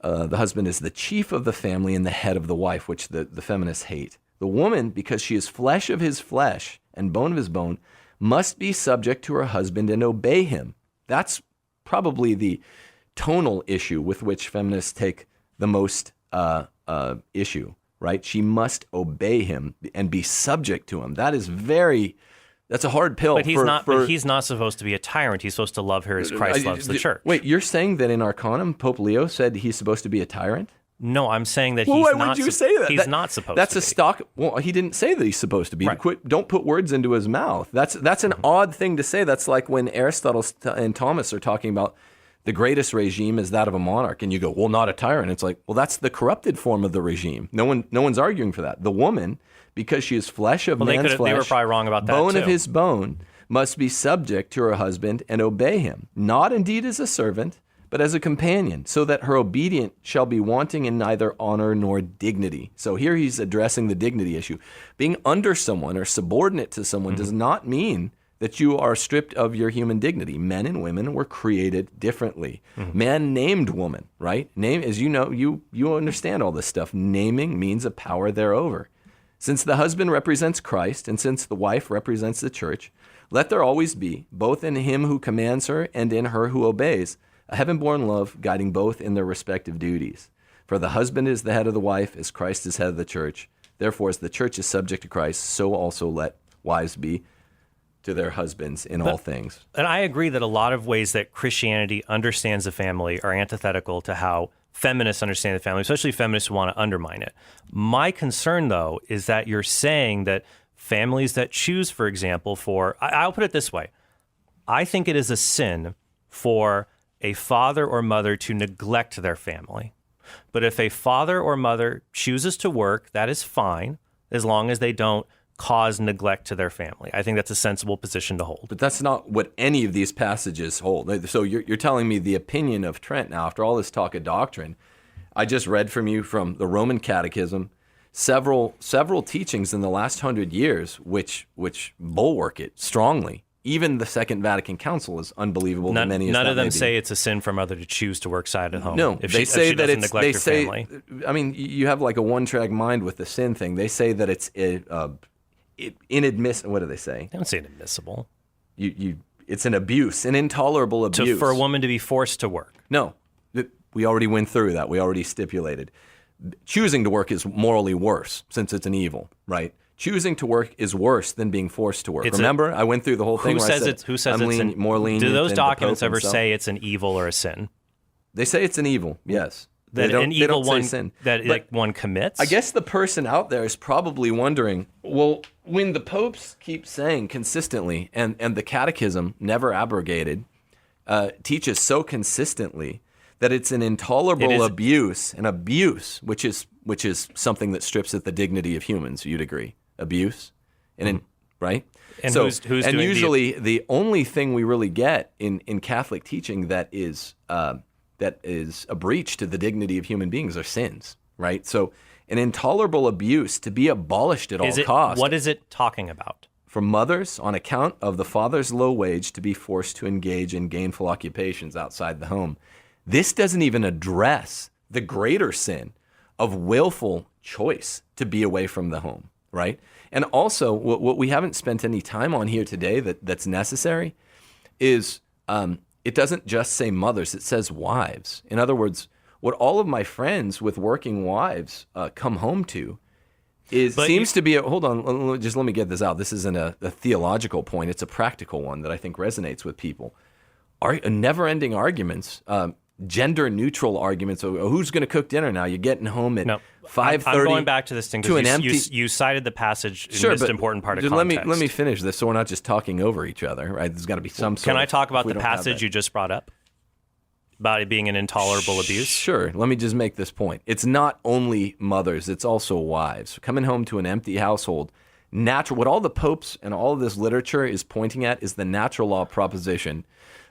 Speaker 2: The husband is the chief of the family and the head of the wife, which the feminists hate. The woman, because she is flesh of his flesh and bone of his bone, must be subject to her husband and obey him. That's probably the tonal issue with which feminists take the most issue, right? She must obey him and be subject to him. That's a hard pill.
Speaker 1: But he's not supposed to be a tyrant. He's supposed to love her as Christ loves the church.
Speaker 2: Wait, you're saying that in Arcanum, Pope Leo said he's supposed to be a tyrant?
Speaker 1: No, I'm saying that
Speaker 2: why would you say that?
Speaker 1: He's not supposed to be.
Speaker 2: That's a stock. Well, he didn't say that he's supposed to be. Right. Don't put words into his mouth. That's an odd thing to say. That's like when Aristotle and Thomas are talking about the greatest regime is that of a monarch, and you go, well, not a tyrant. It's like, well, that's the corrupted form of the regime. No one's arguing for that. The woman, because she is flesh of man's flesh,
Speaker 1: they were probably wrong about that
Speaker 2: bone
Speaker 1: too.
Speaker 2: of his bone, must be subject to her husband and obey him, not indeed as a servant, but as a companion, so that her obedience shall be wanting in neither honor nor dignity. So here he's addressing the dignity issue. Being under someone or subordinate to someone does not mean that you are stripped of your human dignity. Men and women were created differently. Man named woman, right? Name, as you know, you understand all this stuff. Naming means a power thereover. Since the husband represents Christ, and since the wife represents the church, let there always be, both in him who commands her and in her who obeys, a heaven-born love guiding both in their respective duties. For the husband is the head of the wife, as Christ is head of the church. Therefore, as the church is subject to Christ, so also let wives be to their husbands in all things.
Speaker 1: And I agree that a lot of ways that Christianity understands the family are antithetical to how feminists understand the family, especially feminists who want to undermine it. My concern, though, is that you're saying that families that choose, for example, I'll put it this way. I think it is a sin for a father or mother to neglect their family. But if a father or mother chooses to work, that is fine, as long as they don't cause neglect to their family. I think that's a sensible position to hold.
Speaker 2: But that's not what any of these passages hold. So you're telling me the opinion of Trent now, after all this talk of doctrine. I just read from you from the Roman Catechism, several teachings in the last 100 years which bulwark it strongly. Even the Second Vatican Council is unbelievable to many.
Speaker 1: None of them say it's a sin for a mother to choose to work side at home.
Speaker 2: No,
Speaker 1: if
Speaker 2: they say that it's. They say,
Speaker 1: family.
Speaker 2: I mean, you have like a one-track mind with the sin thing. They say that it's inadmissible. What do they say?
Speaker 1: They don't say inadmissible.
Speaker 2: It's an abuse, an intolerable abuse
Speaker 1: for a woman to be forced to work.
Speaker 2: No, we already went through that. We already stipulated. Choosing to work is morally worse since it's an evil, right? Choosing to work is worse than being forced to work. Remember, I went through the whole thing.
Speaker 1: Who says it's more lenient? Do those documents ever say it's an evil or a sin?
Speaker 2: They say it's an evil. Yes,
Speaker 1: that an evil one that one commits.
Speaker 2: I guess the person out there is probably wondering, well, when the popes keep saying consistently, and the Catechism, never abrogated, teaches so consistently that it's an intolerable abuse, which is something that strips at the dignity of humans. You'd agree. Abuse, right?
Speaker 1: And who's doing
Speaker 2: usually the only thing we really get in Catholic teaching that is a breach to the dignity of human beings are sins, right? So an intolerable abuse to be abolished at all costs.
Speaker 1: What is it talking about?
Speaker 2: For mothers, on account of the father's low wage, to be forced to engage in gainful occupations outside the home. This doesn't even address the greater sin of willful choice to be away from the home. right? And also, what we haven't spent any time on here today that's necessary is it doesn't just say mothers, it says wives. In other words, what all of my friends with working wives come home to seems to be hold on, just let me get this out. This isn't a theological point. It's a practical one that I think resonates with people. Never-ending arguments, gender-neutral arguments. Who's going to cook dinner now? You're getting home at 5:30.
Speaker 1: I'm going back to this thing because you cited the passage in this important part of context.
Speaker 2: Let me finish this so we're not just talking over each other, right? There's got to be some sort
Speaker 1: Can I talk about the passage you just brought up? About it being an intolerable abuse?
Speaker 2: Sure. Let me just make this point. It's not only mothers, it's also wives. Coming home to an empty household, what all the popes and all of this literature is pointing at is the natural law proposition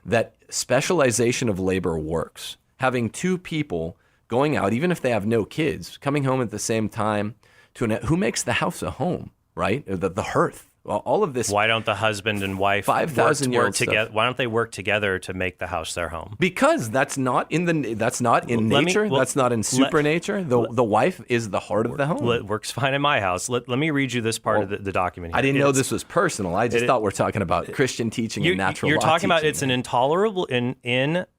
Speaker 2: that specialization of labor works. Having two people going out, even if they have no kids, coming home at the same time, who makes the house a home, right? The hearth. All of this.
Speaker 1: Why don't the husband and wife
Speaker 2: 5,000
Speaker 1: work together? Why don't they work together to make the house their home?
Speaker 2: Because that's not in nature. That's not in supernature. The wife is the heart of the home.
Speaker 1: It works fine in my house. Let me read you this part of the document here.
Speaker 2: I didn't know this was personal. I just thought we're talking about Christian teaching and natural law.
Speaker 1: You're talking about it's an intolerable in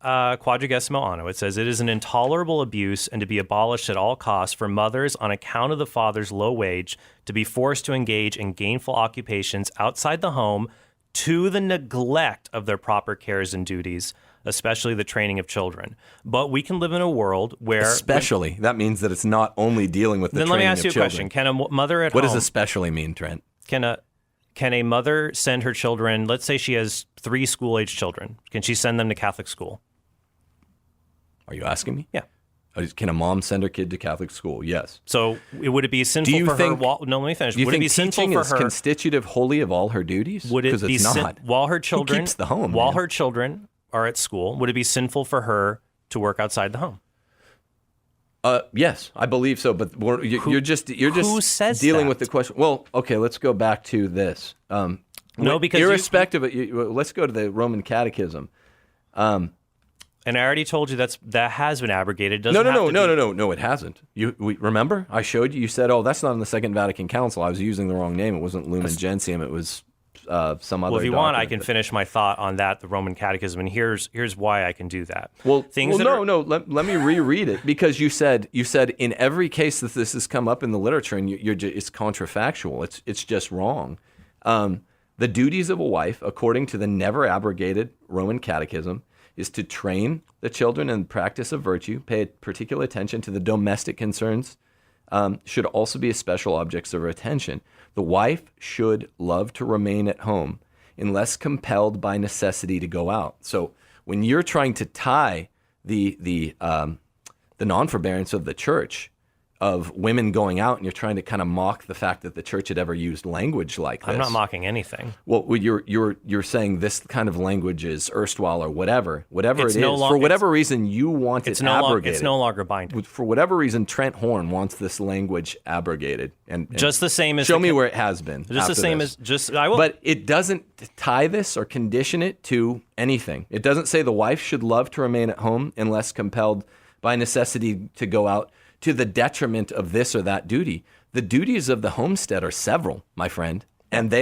Speaker 1: Quadragesimo Anno. It says it is an intolerable abuse and to be abolished at all costs for mothers on account of the father's low wage to be forced to engage in gainful occupations outside the home to the neglect of their proper cares and duties, especially the training of children. But we can live in a world where...
Speaker 2: Especially. That means that it's not only dealing with the training of children. Then let me ask you a question.
Speaker 1: Can a mother at home...
Speaker 2: What does especially mean, Trent?
Speaker 1: Can a mother send her children... Let's say she has 3 school-age children. Can she send them to Catholic school?
Speaker 2: Are you asking me?
Speaker 1: Yeah.
Speaker 2: Can a mom send her kid to Catholic school? Yes.
Speaker 1: So would it be sinful for her? No, let me finish. Would it be sinful for her?
Speaker 2: Is constitutive wholly of all her duties?
Speaker 1: Would it be while her children?
Speaker 2: Who keeps the home?
Speaker 1: While her children are at school, would it be sinful for her to work outside the home?
Speaker 2: Yes, I believe so. But you're just
Speaker 1: who says
Speaker 2: dealing with the question. Well, okay, let's go back to this.
Speaker 1: No, because
Speaker 2: irrespective of let's go to the Roman Catechism.
Speaker 1: And I already told you that has been abrogated.
Speaker 2: No, it hasn't. Remember? I showed you. You said, "Oh, that's not in the Second Vatican Council." I was using the wrong name. It wasn't Lumen Gentium. It was some other.
Speaker 1: Well, if you want, I can finish my thought on that, the Roman Catechism, and here's why I can do that.
Speaker 2: Let me reread it because you said in every case that this has come up in the literature, and it's contrafactual. It's just wrong. The duties of a wife, according to the never abrogated Roman Catechism, is to train the children in the practice of virtue, pay particular attention to the domestic concerns, should also be special objects of attention. The wife should love to remain at home unless compelled by necessity to go out. So when you're trying to tie the non-forbearance of the church of women going out, and you're trying to kind of mock the fact that the church had ever used language like this.
Speaker 1: I'm not mocking anything.
Speaker 2: Well, you're saying this kind of language is erstwhile or whatever it is. For whatever reason, you want it abrogated.
Speaker 1: It's no longer binding.
Speaker 2: For whatever reason, Trent Horn wants this language abrogated, and
Speaker 1: just the same as
Speaker 2: show me where it has been.
Speaker 1: Just the same as I will.
Speaker 2: But it doesn't tie this or condition it to anything. It doesn't say the wife should love to remain at home unless compelled by necessity to go out, to the detriment of this or that duty. The duties of the homestead are several, my friend, and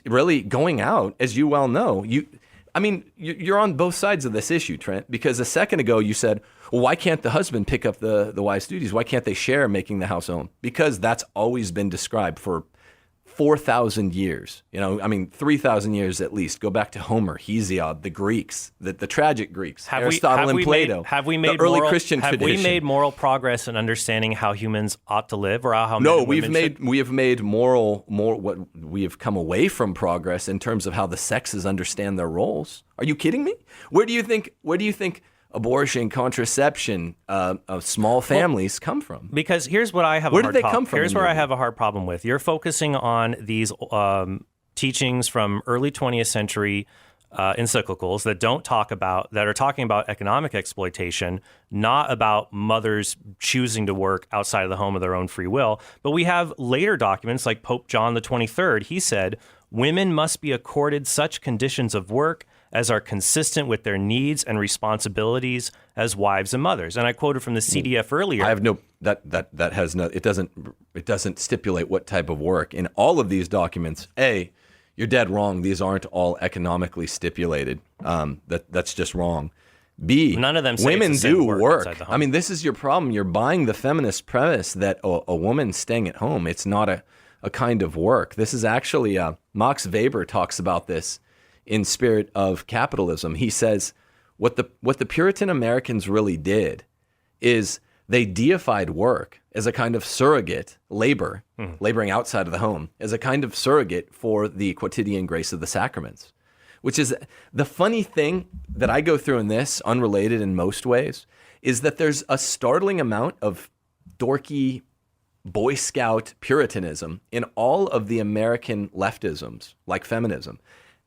Speaker 2: really going out, as you well know, you're on both sides of this issue, Trent, because a second ago you said, well, why can't the husband pick up the wife's duties? Why can't they share making the house home? Because that's always been described for 4,000 years, 3,000 years at least. Go back to Homer, Hesiod, the Greeks, the tragic Greeks, Aristotle and Plato, the early Christian tradition.
Speaker 1: Have we made moral progress in understanding how humans ought to live, or how?
Speaker 2: No, we have made we have come away from progress in terms of how the sexes understand their roles. Are you kidding me? Where do you think abortion, contraception, small families come from?
Speaker 1: Because here's what I have.
Speaker 2: Where did they come from?
Speaker 1: Here's where I have a hard problem with. You're focusing on these teachings from early 20th century encyclicals that are talking about economic exploitation, not about mothers choosing to work outside of the home of their own free will. But we have later documents like Pope John the 23rd. He said, "Women must be accorded such conditions of work as are consistent with their needs and responsibilities as wives and mothers. And I quoted from the CDF earlier.
Speaker 2: I have no that has no. It doesn't stipulate what type of work in all of these documents. You're dead wrong. These aren't all economically stipulated. That's just wrong. B,
Speaker 1: none of them say
Speaker 2: women
Speaker 1: it's the same
Speaker 2: do
Speaker 1: work
Speaker 2: work.
Speaker 1: outside the home.
Speaker 2: I mean, this is your problem. You're buying the feminist premise that a woman staying at home, it's not a kind of work. This is actually, Max Weber talks about this in Spirit of Capitalism. He says what the Puritan Americans really did is they deified work as a kind of surrogate labor, laboring outside of the home, as a kind of surrogate for the quotidian grace of the sacraments. Which is the funny thing that I go through in this, unrelated in most ways, is that there's a startling amount of dorky Boy Scout Puritanism in all of the American leftisms, like feminism.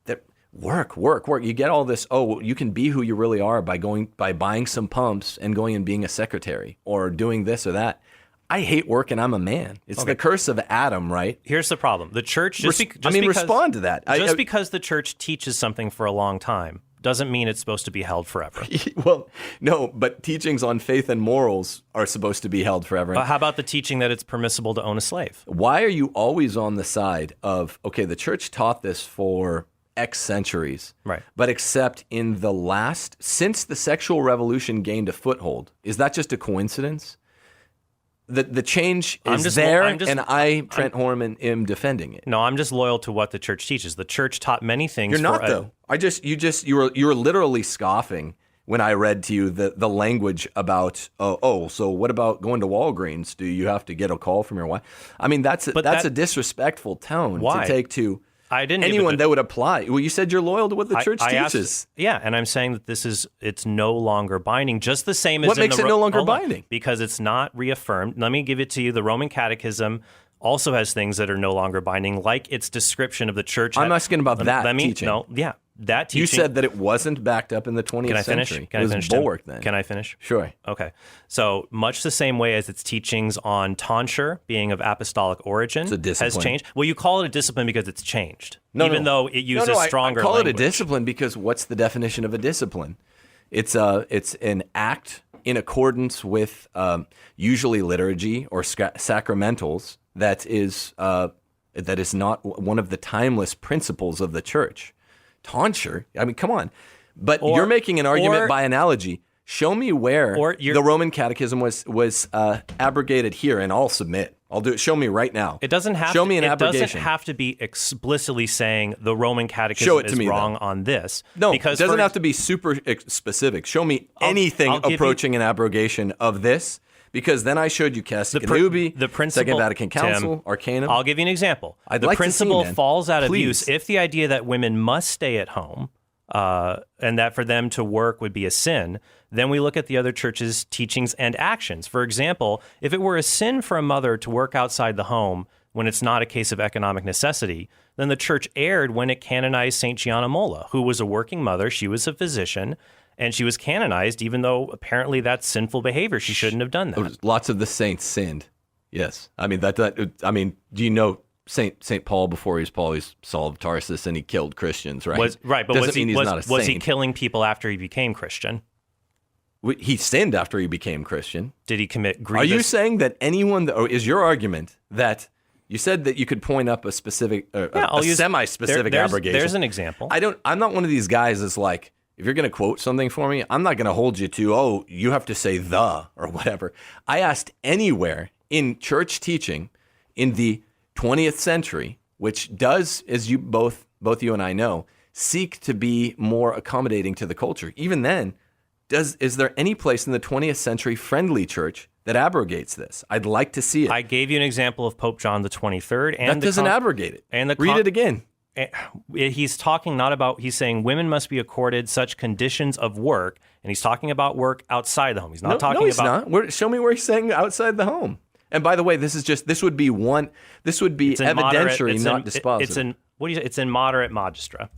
Speaker 2: That work. You get all this, you can be who you really are by buying some pumps and going and being a secretary or doing this or that. I hate work and I'm a man. It's the curse of Adam, right?
Speaker 1: Here's the problem. The church,
Speaker 2: respond to that.
Speaker 1: Because the church teaches something for a long time doesn't mean it's supposed to be held forever.
Speaker 2: Well, no, but teachings on faith and morals are supposed to be held forever.
Speaker 1: But how about the teaching that it's permissible to own a slave?
Speaker 2: Why are you always on the side of, the church taught this for X centuries,
Speaker 1: right?
Speaker 2: But except in since the sexual revolution gained a foothold, is that just a coincidence? The change is Trent Horman, am defending it.
Speaker 1: No, I'm just loyal to what the church teaches. The church taught many things.
Speaker 2: You're not, though. You were literally scoffing when I read to you the language about, so what about going to Walgreens? Do you have to get a call from your wife? I mean, that's a disrespectful tone to take to anyone that would apply. Well, you said you're loyal to what the church teaches.
Speaker 1: And I'm saying that it's no longer binding, just the same as
Speaker 2: what makes it no longer binding?
Speaker 1: Because it's not reaffirmed. Let me give it to you. The Roman Catechism also has things that are no longer binding, like its description of the church.
Speaker 2: I'm asking about teaching.
Speaker 1: That teaching.
Speaker 2: You said that it wasn't backed up in the 20th century.
Speaker 1: Can I finish?
Speaker 2: Bulwark then.
Speaker 1: Can I finish?
Speaker 2: Sure.
Speaker 1: Okay. So much the same way as its teachings on tonsure being of apostolic origin has changed. Well, you call it a discipline because it's changed, even though it uses stronger
Speaker 2: I call
Speaker 1: language.
Speaker 2: It a discipline because what's the definition of a discipline? It's an act in accordance with usually liturgy or sacramentals that is not one of the timeless principles of the church. Tonsure? I mean, come on. But you're making an argument by analogy. Show me where the Roman Catechism was abrogated here, and I'll submit. I'll do it. Show me right now.
Speaker 1: It doesn't have.
Speaker 2: Show me an
Speaker 1: It
Speaker 2: abrogation.
Speaker 1: doesn't have to be explicitly saying the Roman Catechism is wrong on this.
Speaker 2: No, because it doesn't have to be super specific. Show me anything approaching an abrogation of this. Because then I showed you Catechetical,
Speaker 1: the principle,
Speaker 2: Second Vatican Council, Arcanum.
Speaker 1: I'll give you an example. The principle falls out of use if the idea that women must stay at home and that for them to work would be a sin. Then we look at the other church's teachings and actions. For example, if it were a sin for a mother to work outside the home when it's not a case of economic necessity, then the church erred when it canonized St. Gianna Molla, who was a working mother. She was a physician. And she was canonized, even though apparently that's sinful behavior. She shouldn't have done that.
Speaker 2: Lots of the saints sinned. Yes, I mean do you know Saint Paul before he was Paul? He's Saul of Tarsus, and he killed Christians, right?
Speaker 1: But was he killing people after he became Christian?
Speaker 2: He sinned after he became Christian.
Speaker 1: Did he commit grievous?
Speaker 2: Are you saying that or is your argument that? You said that you could point up a specific, semi-specific abrogation.
Speaker 1: There's an example.
Speaker 2: I'm not one of these guys that's like, if you're going to quote something for me, I'm not going to hold you to, you have to say the or whatever. I asked anywhere in church teaching in the 20th century, which does, as you both you and I know, seek to be more accommodating to the culture. Even then, is there any place in the 20th century friendly church that abrogates this? I'd like to see it.
Speaker 1: I gave you an example of Pope John the 23rd. And
Speaker 2: that doesn't abrogate it. And read it again.
Speaker 1: He's talking not about, he's saying women must be accorded such conditions of work, and he's talking about work outside the home. He's not talking about...
Speaker 2: not. Show me where he's saying outside the home. And by the way, this would be evidentiary, not dispositive.
Speaker 1: It's in moderate magistra.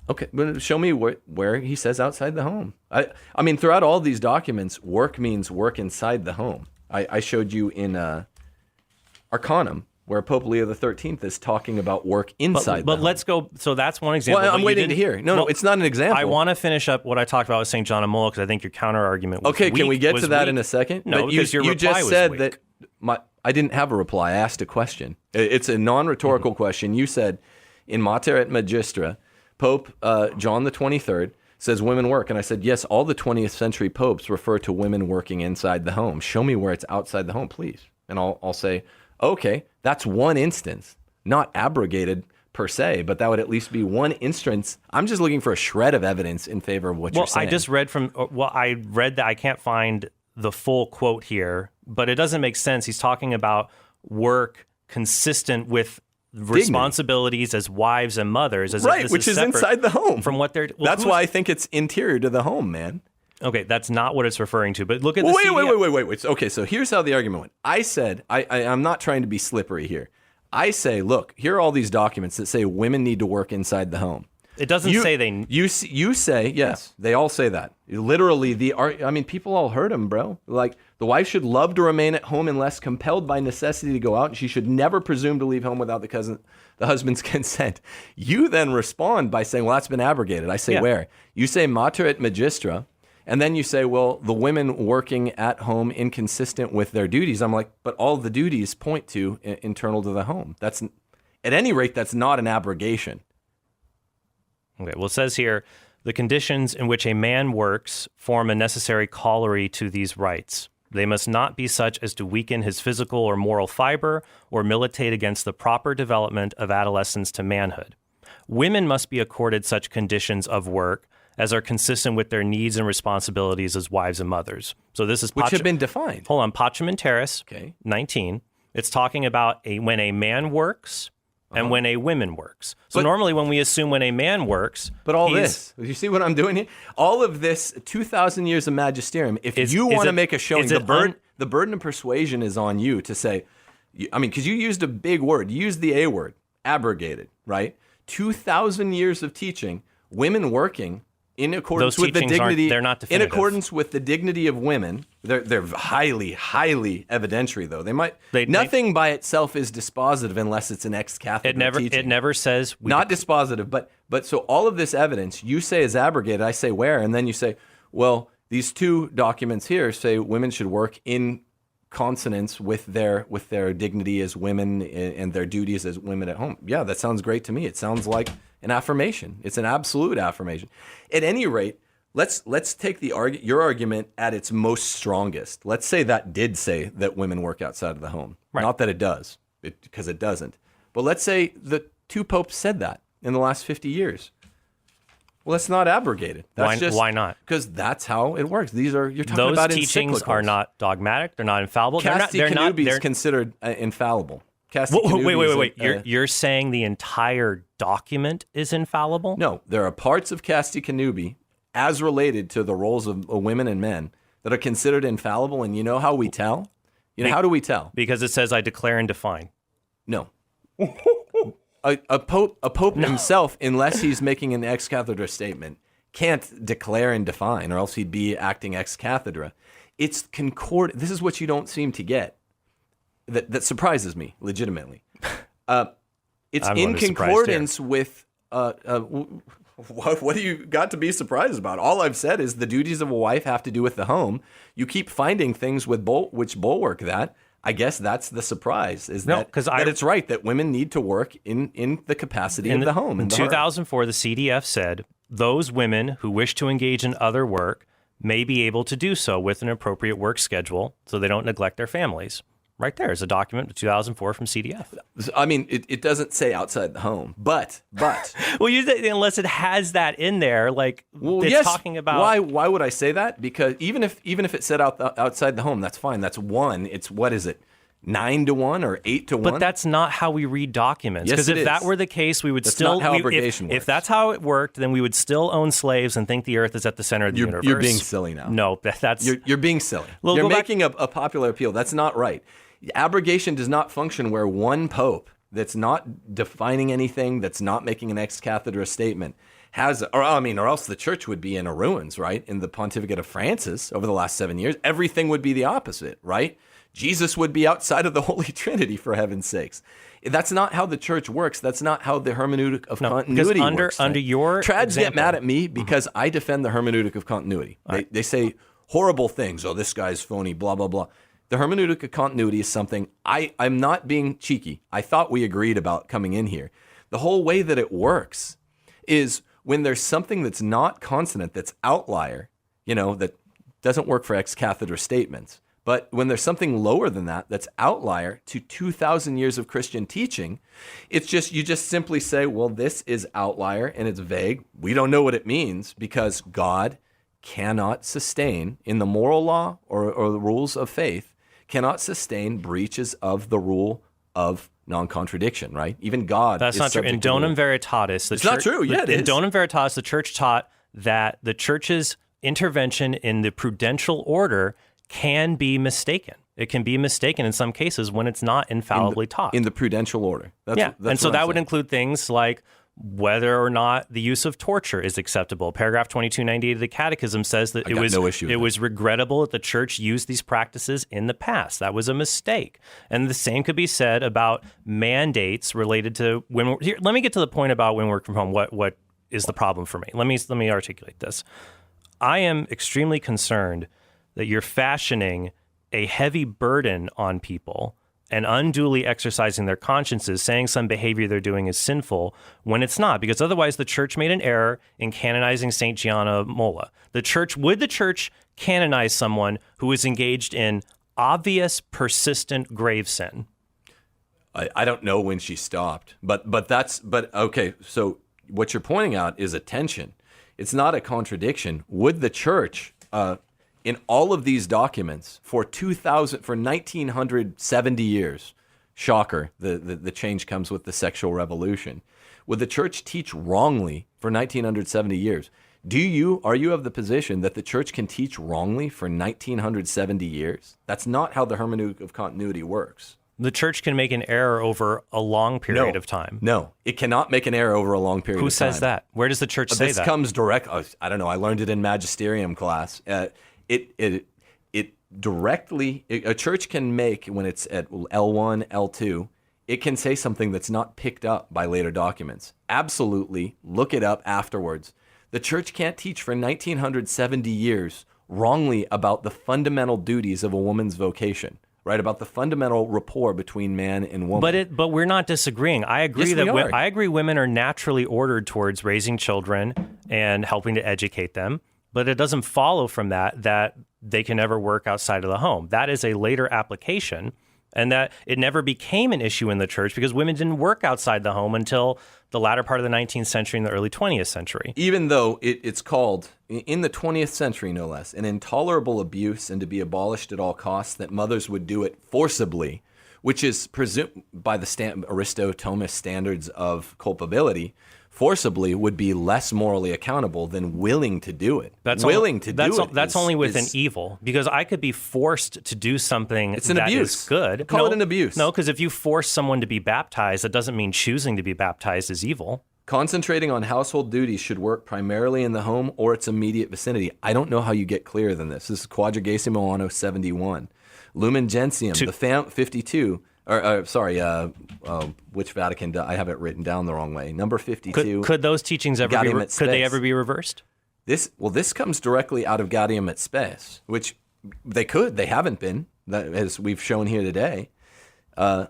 Speaker 2: Okay, but show me where he says outside the home. I mean, throughout all these documents, work means work inside the home. I showed you in Arcanum, where Pope Leo XIII is talking about work inside
Speaker 1: But
Speaker 2: the
Speaker 1: let's go. So that's one example.
Speaker 2: Well, I'm
Speaker 1: but
Speaker 2: waiting to hear. No, it's not an example.
Speaker 1: I want to finish up what I talked about with St. John of Moloch because I think your counter argument was
Speaker 2: okay,
Speaker 1: weak,
Speaker 2: can we get
Speaker 1: was
Speaker 2: to that
Speaker 1: weak.
Speaker 2: in a second?
Speaker 1: No,
Speaker 2: but
Speaker 1: because your
Speaker 2: you
Speaker 1: reply
Speaker 2: just
Speaker 1: was
Speaker 2: said
Speaker 1: weak.
Speaker 2: that I didn't have a reply. I asked a question. It's a non-rhetorical question. You said, in Mater et Magistra, Pope John the 23rd says women work. And I said, yes, all the 20th century popes refer to women working inside the home. Show me where it's outside the home, please. And I'll say, okay, that's one instance, not abrogated per se, but that would at least be one instance. I'm just looking for a shred of evidence in favor of what you're saying.
Speaker 1: I just read I read that I can't find the full quote here, but it doesn't make sense. He's talking about work consistent with responsibilities as wives and mothers, as
Speaker 2: right,
Speaker 1: if this
Speaker 2: which is
Speaker 1: separate
Speaker 2: inside the home.
Speaker 1: from what they're.
Speaker 2: That's why I think it's interior to the home, man.
Speaker 1: Okay, that's not what it's referring to. But look at the
Speaker 2: wait. Okay, so here's how the argument went. I said I'm not trying to be slippery here. I say, look, here are all these documents that say women need to work inside the home.
Speaker 1: It doesn't say they.
Speaker 2: You say yes. They all say that. Literally, people all heard him, bro. Like the wife should love to remain at home unless compelled by necessity to go out, and she should never presume to leave home without the husband's consent. You then respond by saying, well, that's been abrogated. I say where? You say Mater et Magistra, and then you say, well, the women working at home inconsistent with their duties. I'm like, but all the duties point to internal to the home. That's at any rate, that's not an abrogation.
Speaker 1: Okay, well, it says here, the conditions in which a man works form a necessary corollary to these rights. They must not be such as to weaken his physical or moral fiber or militate against the proper development of adolescence to manhood. Women must be accorded such conditions of work as are consistent with their needs and responsibilities as wives and mothers. So this is...
Speaker 2: Which have been defined.
Speaker 1: Hold on, Pacem in Terris, 19. It's talking about when a man works... and when a woman works. So normally when we assume when a man works...
Speaker 2: But all this, you see what I'm doing here? All of this 2,000 years of magisterium, if you want to make a showing, the burden of persuasion is on you to say, because you used a big word. You used the A word, abrogated, right? 2,000 years of teaching, women working in accordance with the dignity...
Speaker 1: They're not definitive.
Speaker 2: In accordance with the dignity of women. They're highly, highly evidentiary, though. Nothing by itself is dispositive unless it's an ex-cathedra teaching.
Speaker 1: It never says...
Speaker 2: Not dispositive, but so all of this evidence, you say is abrogated, I say where, and then you say, well, these two documents here say women should work in consonance with their dignity as women and their duties as women at home. Yeah, that sounds great to me. It sounds like an affirmation. It's an absolute affirmation. At any rate, let's take your argument at its most strongest. Let's say that did say that women work outside of the home. Right. Not that it does, because it doesn't. But let's say the two popes said that in the last 50 years. Well, that's not abrogated.
Speaker 1: Why not?
Speaker 2: Because that's how it works. You're talking about
Speaker 1: those teachings are not dogmatic. They're not infallible.
Speaker 2: Casti Connubii is considered infallible.
Speaker 1: Wait. You're saying the entire document is infallible?
Speaker 2: No, there are parts of Casti Connubii as related to the roles of women and men that are considered infallible. And you know how we tell? How do we tell?
Speaker 1: Because it says, I declare and define.
Speaker 2: No. A pope himself, unless he's making an ex cathedra statement, can't declare and define, or else he'd be acting ex cathedra. It's This is what you don't seem to get. That surprises me, legitimately. It's in concordance with... what do you got to be surprised about? All I've said is the duties of a wife have to do with the home. You keep finding things which bulwark that. I guess that's the surprise, that it's right that women need to work in the capacity of the home.
Speaker 1: In 2004, the CDF said, those women who wish to engage in other work may be able to do so with an appropriate work schedule so they don't neglect their families. Right there is a document, 2004 from CDF.
Speaker 2: I mean, it doesn't say outside the home, but
Speaker 1: well, unless it has that in there, talking about
Speaker 2: why would I say that? Because even if it said outside the home, that's fine. That's one. It's what is it? 9-1 or 8-1?
Speaker 1: But that's not how we read documents.
Speaker 2: Yes,
Speaker 1: because if that were the case, we would
Speaker 2: that's
Speaker 1: still.
Speaker 2: Not how abrogation works.
Speaker 1: If that's how it worked, then we would still own slaves and think the Earth is at the center of the universe.
Speaker 2: You're being silly now.
Speaker 1: No, that's
Speaker 2: you're being silly. You're making a popular appeal. That's not right. Abrogation does not function where one pope that's not defining anything, that's not making an ex cathedra statement, or else the church would be in a ruins, right? In the pontificate of Francis over the last 7 years, everything would be the opposite, right? Jesus would be outside of the Holy Trinity, for heaven's sakes. That's not how the church works. That's not how the hermeneutic of continuity works.
Speaker 1: Under your
Speaker 2: trads
Speaker 1: example,
Speaker 2: get mad at me because I defend the hermeneutic of continuity. They say horrible things. Oh, this guy's phony, blah, blah, blah. The hermeneutic of continuity is something I'm not being cheeky. I thought we agreed about coming in here. The whole way that it works is when there's something that's not consonant, that's outlier, that doesn't work for ex cathedra statements. But when there's something lower than that, that's outlier to 2,000 years of Christian teaching, it's just, you just simply say, well, this is outlier and it's vague. We don't know what it means because God cannot sustain, in the moral law or the rules of faith, cannot sustain breaches of the rule of non-contradiction, right? Even God
Speaker 1: That's
Speaker 2: is
Speaker 1: not true. In Donum Veritatis,
Speaker 2: it's not true. Yeah, it is.
Speaker 1: In Donum Veritatis, the church taught that the church's intervention in the prudential order can be mistaken. It can be mistaken in some cases when it's not infallibly taught.
Speaker 2: In the prudential order.
Speaker 1: And so that would include things like whether or not the use of torture is acceptable. Paragraph 2298 of the Catechism says that it was regrettable that the church used these practices in the past. That was a mistake. And the same could be said about mandates related to women. Here, let me get to the point about women work from home. What is the problem for me? Let me articulate this. I am extremely concerned that you're fashioning a heavy burden on people and unduly exercising their consciences, saying some behavior they're doing is sinful when it's not, because otherwise the church made an error in canonizing St. Gianna Molla. Would the church canonize someone who is engaged in obvious, persistent, grave sin?
Speaker 2: I don't know when she stopped, but okay. So what you're pointing out is a tension. It's not a contradiction. Would the church, in all of these documents for 1970 years, shocker, the change comes with the sexual revolution. Would the church teach wrongly for 1970 years? Are you of the position that the church can teach wrongly for 1970 years? That's not how the hermeneutic of continuity works.
Speaker 1: The church can make an error over a long period of time.
Speaker 2: No, it cannot make an error over a long period of time.
Speaker 1: Who says that? Where does the church say that?
Speaker 2: This comes direct. I don't know. I learned it in magisterium class. It directly, a church can make, when it's at L1, L2, it can say something that's not picked up by later documents. Absolutely. Look it up afterwards. The church can't teach for 1970 years wrongly about the fundamental duties of a woman's vocation, right? About the fundamental rapport between man and woman.
Speaker 1: But we're not disagreeing. I agree I agree women are naturally ordered towards raising children and helping to educate them. But it doesn't follow from that they can never work outside of the home. That is a later application, and that it never became an issue in the church because women didn't work outside the home until the latter part of the 19th century and the early 20th century.
Speaker 2: Even though it's called, in the 20th century no less, an intolerable abuse and to be abolished at all costs, that mothers would do it forcibly, which is presumed by the Aristotomist standards of culpability, forcibly would be less morally accountable than willing to do it. That's
Speaker 1: only with an evil, because I could be forced to do something
Speaker 2: it's an
Speaker 1: that
Speaker 2: abuse.
Speaker 1: Is good.
Speaker 2: Call it an abuse.
Speaker 1: No, because if you force someone to be baptized, that doesn't mean choosing to be baptized is evil.
Speaker 2: Concentrating on household duties should work primarily in the home or its immediate vicinity. I don't know how you get clearer than this. This is Quadragesimo Anno 71. Lumen Gentium, 52. Which Vatican? I have it written down the wrong way. Number 52.
Speaker 1: Could those teachings ever be reversed?
Speaker 2: This comes directly out of Gaudium et Spes, which they could. They haven't been, as we've shown here today. The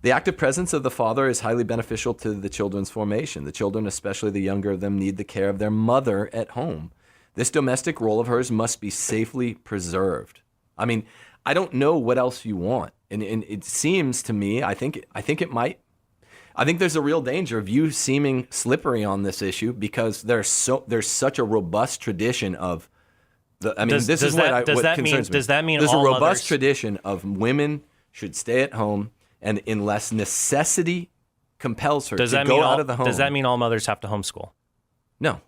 Speaker 2: active presence of the father is highly beneficial to the children's formation. The children, especially the younger of them, need the care of their mother at home. This domestic role of hers must be safely preserved. I mean, I don't know what else you want. And it seems to me, I think there's a real danger of you seeming slippery on this issue because there's such a robust tradition of what concerns me.
Speaker 1: Does that mean
Speaker 2: there's
Speaker 1: all
Speaker 2: a robust
Speaker 1: mothers...
Speaker 2: tradition of women should stay at home, and unless necessity compels her to go out of the home.
Speaker 1: Does that mean all mothers have to homeschool?
Speaker 2: No.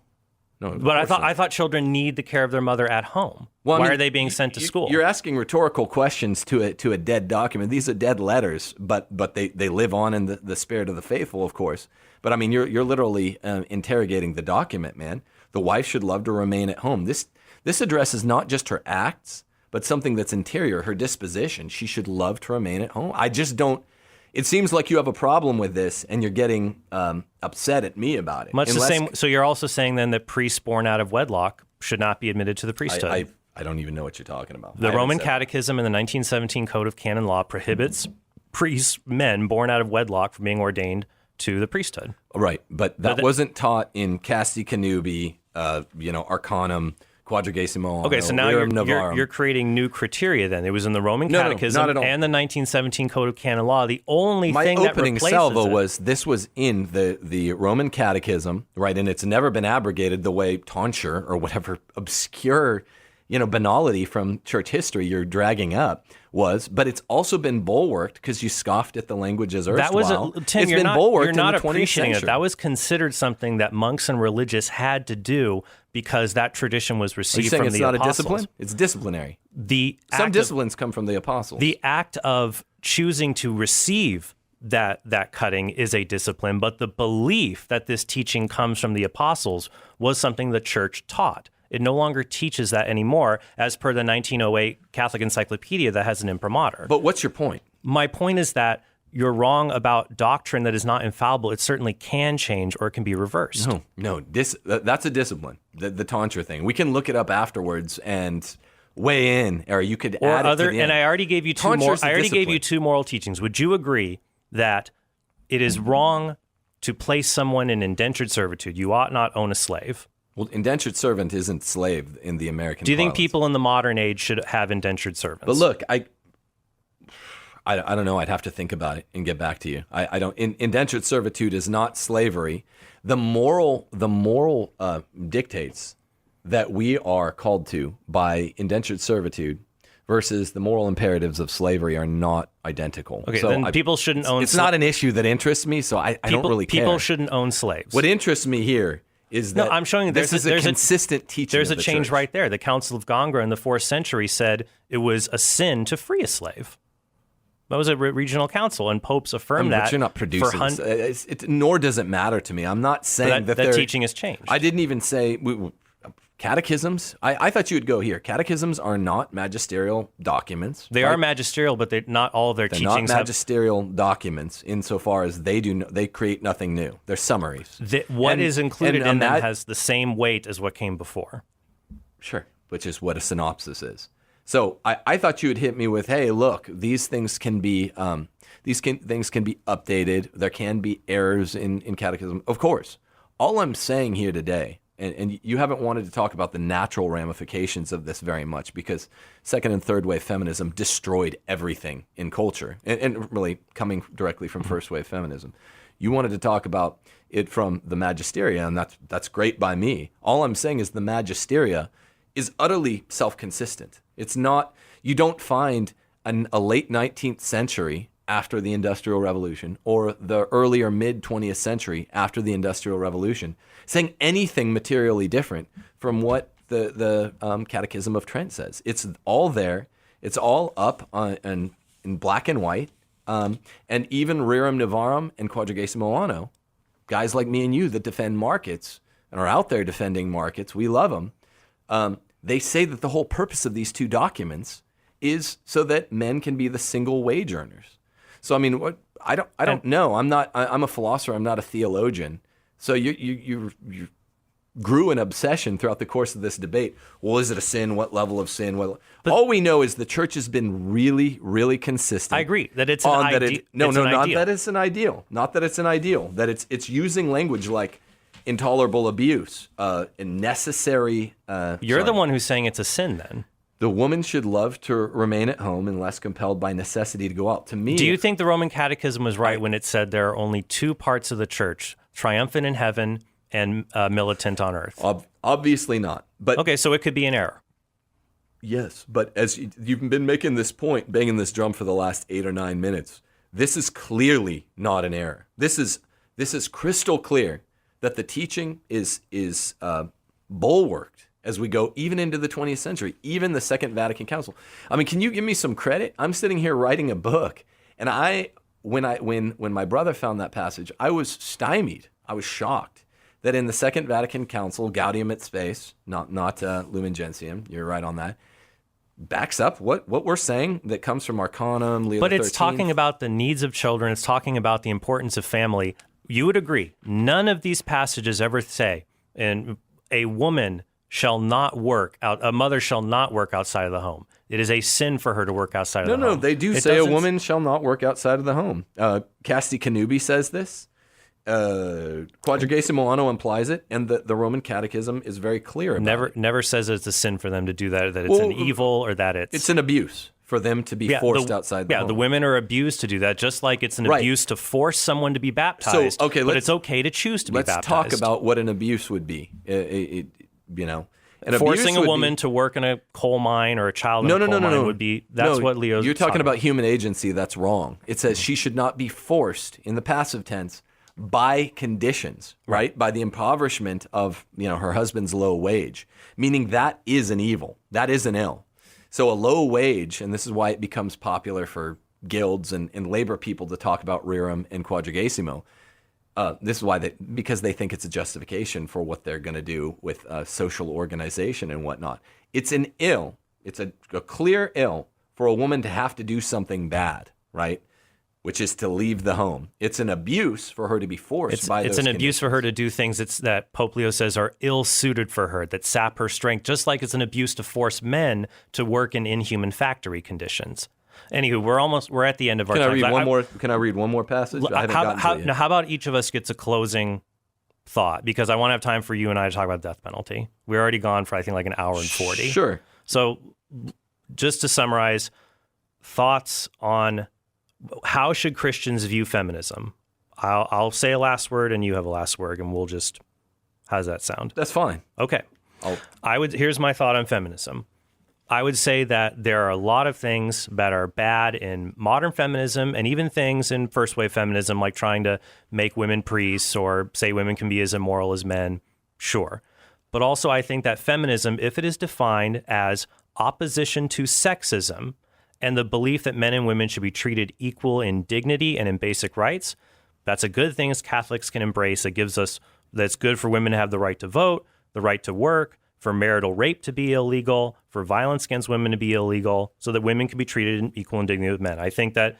Speaker 1: But I thought children need the care of their mother at home. Why are they being sent to school?
Speaker 2: You're asking rhetorical questions to a dead document. These are dead letters, but they live on in the spirit of the faithful, of course. But I mean, you're literally interrogating the document, man. The wife should love to remain at home. This addresses not just her acts, but something that's interior, her disposition. She should love to remain at home. I just don't. It seems like you have a problem with this, and you're getting upset at me about it.
Speaker 1: Much the same. So you're also saying then that priests born out of wedlock should not be admitted to the priesthood.
Speaker 2: I don't even know what you're talking about.
Speaker 1: The Roman Catechism in the 1917 Code of Canon Law prohibits priests, men born out of wedlock, from being ordained to the priesthood.
Speaker 2: Right, but that wasn't taught in Casti Connubii, Arcanum, Quadragesimo.
Speaker 1: Okay, so now you're creating new criteria then. It was in the Roman Catechism and the 1917 Code of Canon Law. The only thing that replaces
Speaker 2: my opening salvo was this was in the Roman Catechism, right? And it's never been abrogated the way tonsure or whatever obscure banality from church history you're dragging up was, but it's also been bulwarked because you scoffed at the language as erstwhile.
Speaker 1: Tim,
Speaker 2: it's
Speaker 1: you're
Speaker 2: been
Speaker 1: not,
Speaker 2: bulwarked
Speaker 1: you're not
Speaker 2: in the 20th
Speaker 1: appreciating
Speaker 2: century.
Speaker 1: it. That was considered something that monks and religious had to do because that tradition was received from the apostles. Are you saying it's not a discipline?
Speaker 2: It's disciplinary.
Speaker 1: Some
Speaker 2: disciplines come from the apostles.
Speaker 1: The act of choosing to receive that cutting is a discipline, but the belief that this teaching comes from the apostles was something the church taught. It no longer teaches that anymore, as per the 1908 Catholic Encyclopedia that has an imprimatur.
Speaker 2: But what's your point?
Speaker 1: My point is that you're wrong about doctrine that is not infallible. It certainly can change or it can be reversed.
Speaker 2: No, that's a discipline, the tonsure thing. We can look it up afterwards and weigh in, or you could add it to the end.
Speaker 1: And I already gave you two moral teachings. Would you agree that it is wrong to place someone in indentured servitude? You ought not own a slave.
Speaker 2: Well, indentured servant isn't slave in the American
Speaker 1: Do you think
Speaker 2: parlance.
Speaker 1: people in the modern age should have indentured servants?
Speaker 2: But look, I don't know. I'd have to think about it and get back to you. I don't. Indentured servitude is not slavery. The moral dictates that we are called to by indentured servitude versus the moral imperatives of slavery are not identical.
Speaker 1: Okay, so then people shouldn't own.
Speaker 2: It's not an issue that interests me, so I don't really care.
Speaker 1: People shouldn't own slaves.
Speaker 2: What interests me here is that
Speaker 1: I'm showing you
Speaker 2: there's a consistent teaching.
Speaker 1: There's
Speaker 2: of
Speaker 1: a change
Speaker 2: church.
Speaker 1: right there. The Council of Gongra in the 4th century said it was a sin to free a slave. That was a regional council, and popes affirmed that.
Speaker 2: But you're not producing this. Nor does it matter to me. I'm not saying that
Speaker 1: teaching has changed.
Speaker 2: I didn't even say catechisms. I thought you would go here. Catechisms are not magisterial documents.
Speaker 1: They are magisterial, but not all of their teachings
Speaker 2: not magisterial documents insofar as they create nothing new. They're summaries.
Speaker 1: What is included in them has the same weight as what came before.
Speaker 2: Sure, which is what a synopsis is. So I thought you would hit me with, hey, look, these things can be updated. There can be errors in catechism. Of course. All I'm saying here today, and you haven't wanted to talk about the natural ramifications of this very much because second and third wave feminism destroyed everything in culture, and really coming directly from first wave feminism. You wanted to talk about it from the magisteria, and that's great by me. All I'm saying is the magisteria is utterly self-consistent. It's not, you don't find a late 19th century after the Industrial Revolution or the earlier mid-20th century after the Industrial Revolution saying anything materially different from what the Catechism of Trent says. It's all there. It's all up in black and white. And even Rerum Novarum and Quadragesimo Anno, guys like me and you that defend markets and are out there defending markets, we love them. They say that the whole purpose of these two documents is so that men can be the single wage earners. So I mean, I don't know. I'm a philosopher. I'm not a theologian. So you grew an obsession throughout the course of this debate. Well, is it a sin? What level of sin? All we know is the church has been really, really consistent.
Speaker 1: I agree that it's an ideal.
Speaker 2: Not that it's an ideal. Not that it's an ideal. That it's using language like intolerable abuse, necessary.
Speaker 1: You're the one who's saying it's a sin then.
Speaker 2: The woman should love to remain at home unless compelled by necessity to go out. To me,
Speaker 1: do you think the Roman Catechism was right when it said there are only two parts of the church, triumphant in heaven and militant on earth?
Speaker 2: Obviously not. But
Speaker 1: okay, so it could be an error.
Speaker 2: Yes, but as you've been making this point, banging this drum for the last 8 or 9 minutes, this is clearly not an error. This is crystal clear that the teaching is bulwarked as we go even into the 20th century, even the Second Vatican Council. I mean, can you give me some credit? I'm sitting here writing a book, and when my brother found that passage, I was stymied. I was shocked that in the Second Vatican Council, Gaudium et Spes, not Lumen Gentium, you're right on that, backs up what we're saying that comes from Arcanum, Leo
Speaker 1: But
Speaker 2: the
Speaker 1: it's
Speaker 2: 13th.
Speaker 1: talking about the needs of children. It's talking about the importance of family. You would agree. None of these passages ever say, and a woman shall not work out, a mother shall not work outside of the home. It is a sin for her to work outside of the home.
Speaker 2: No, they do say a woman shall not work outside of the home. Catechetical says this. Quadragesimo Anno implies it, and the Roman Catechism is very clear about it.
Speaker 1: Never says it's a sin for them to do that it's an evil, or that
Speaker 2: it's an abuse for them to be forced outside the home.
Speaker 1: Yeah, the women are abused to do that, just like it's an abuse to force someone to be baptized.
Speaker 2: So, okay,
Speaker 1: but it's okay to choose to be baptized.
Speaker 2: Let's talk about what an abuse would be.
Speaker 1: Forcing a woman to work in a coal mine or a child in a coal mine would be, what Leo's
Speaker 2: You're talking about human agency. That's wrong. It says she should not be forced, in the passive tense, by conditions, right? By the impoverishment of, her husband's low wage, meaning that is an evil. That is an ill. So a low wage, and this is why it becomes popular for guilds and labor people to talk about rerum and quadragesimo. This is why because they think it's a justification for what they're going to do with social organization and whatnot. It's an ill. It's a clear ill for a woman to have to do something bad, right? Which is to leave the home. It's an abuse for her to be forced by those
Speaker 1: It's an abuse
Speaker 2: conditions.
Speaker 1: for her to do things that Pope Leo says are ill-suited for her, that sap her strength, just like it's an abuse to force men to work in inhuman factory conditions. Anywho, we're at the end of our time.
Speaker 2: Can I read one more passage? I haven't gotten to it yet.
Speaker 1: Now, how about each of us gets a closing thought? Because I want to have time for you and I to talk about the death penalty. We're already gone for, I think, like an hour and 40.
Speaker 2: Sure.
Speaker 1: So just to summarize, thoughts on how should Christians view feminism? I'll say a last word and you have a last word, and we'll just, how does that sound?
Speaker 2: That's fine.
Speaker 1: Okay. Here's my thought on feminism. I would say that there are a lot of things that are bad in modern feminism, and even things in first wave feminism, like trying to make women priests or say women can be as immoral as men. Sure. But also I think that feminism, if it is defined as opposition to sexism and the belief that men and women should be treated equal in dignity and in basic rights, that's a good thing as Catholics can embrace. That's good for women to have the right to vote, the right to work, for marital rape to be illegal, for violence against women to be illegal, so that women can be treated in equal in dignity with men. I think that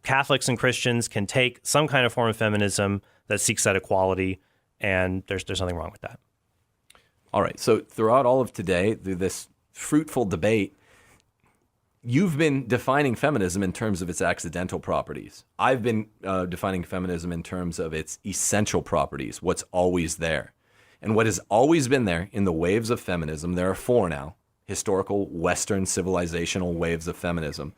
Speaker 1: Catholics and Christians can take some kind of form of feminism that seeks that equality, and there's nothing wrong with that.
Speaker 2: All right. So throughout all of today, through this fruitful debate, you've been defining feminism in terms of its accidental properties. I've been defining feminism in terms of its essential properties, what's always there. And what has always been there in the waves of feminism, there are 4 now, historical Western civilizational waves of feminism,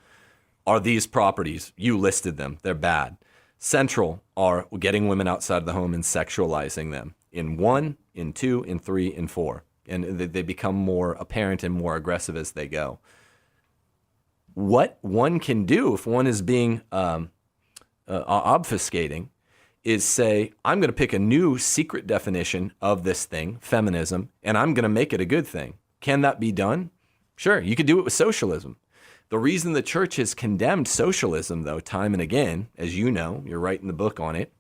Speaker 2: are these properties. You listed them. They're bad. Central are getting women outside of the home and sexualizing them in 1, in 2, in 3, in 4. And they become more apparent and more aggressive as they go. What one can do if one is being obfuscating is say, I'm going to pick a new secret definition of this thing, feminism, and I'm going to make it a good thing. Can that be done? Sure, you could do it with socialism. The reason the church has condemned socialism, though, time and again, as you know, you're writing the book on it,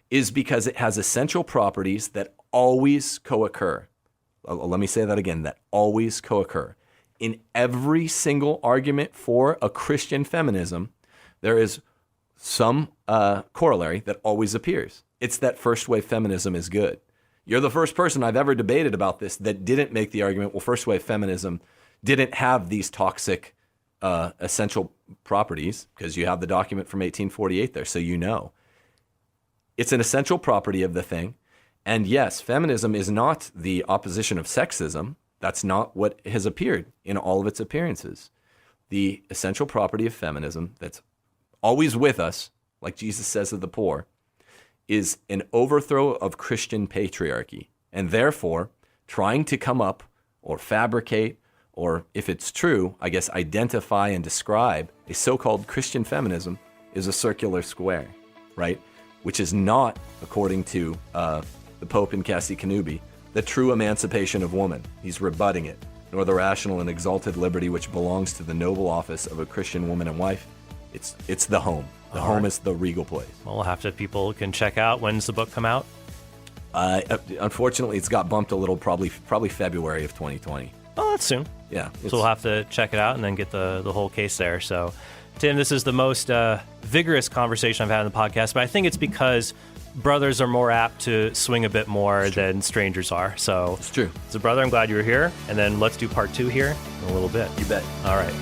Speaker 2: is because it has essential properties that always co-occur. Let me say that again, that always co-occur. In every single argument for a Christian feminism, there is some corollary that always appears. It's that first wave feminism is good. You're the first person I've ever debated about this that didn't make the argument, well, first wave feminism didn't have these toxic essential properties, because you have the document from 1848 there, so you know. It's an essential property of the thing. And yes, feminism is not the opposition of sexism. That's not what has appeared in all of its appearances. The essential property of feminism that's always with us, like Jesus says of the poor, is an overthrow of Christian patriarchy, and therefore trying to come up or fabricate, or if it's true, I guess identify and describe a so-called Christian feminism is a circular square, right? Which is not, according to the Pope in Catechetical, the true emancipation of woman. He's rebutting it, nor the rational and exalted liberty which belongs to the noble office of a Christian woman and wife. It's the home. The home is the regal place.
Speaker 1: Well, we'll have to, people can check out. When's the book come out?
Speaker 2: Unfortunately, it's got bumped a little, probably February of 2020.
Speaker 1: Oh, that's soon.
Speaker 2: Yeah.
Speaker 1: So we'll have to check it out and then get the whole case there. So, Tim, this is the most vigorous conversation I've had on the podcast, but I think it's because brothers are more apt to swing a bit more than strangers are. So
Speaker 2: it's true.
Speaker 1: So, brother, I'm glad you were here. And then let's do part 2 here in a little bit.
Speaker 2: You bet.
Speaker 1: All right.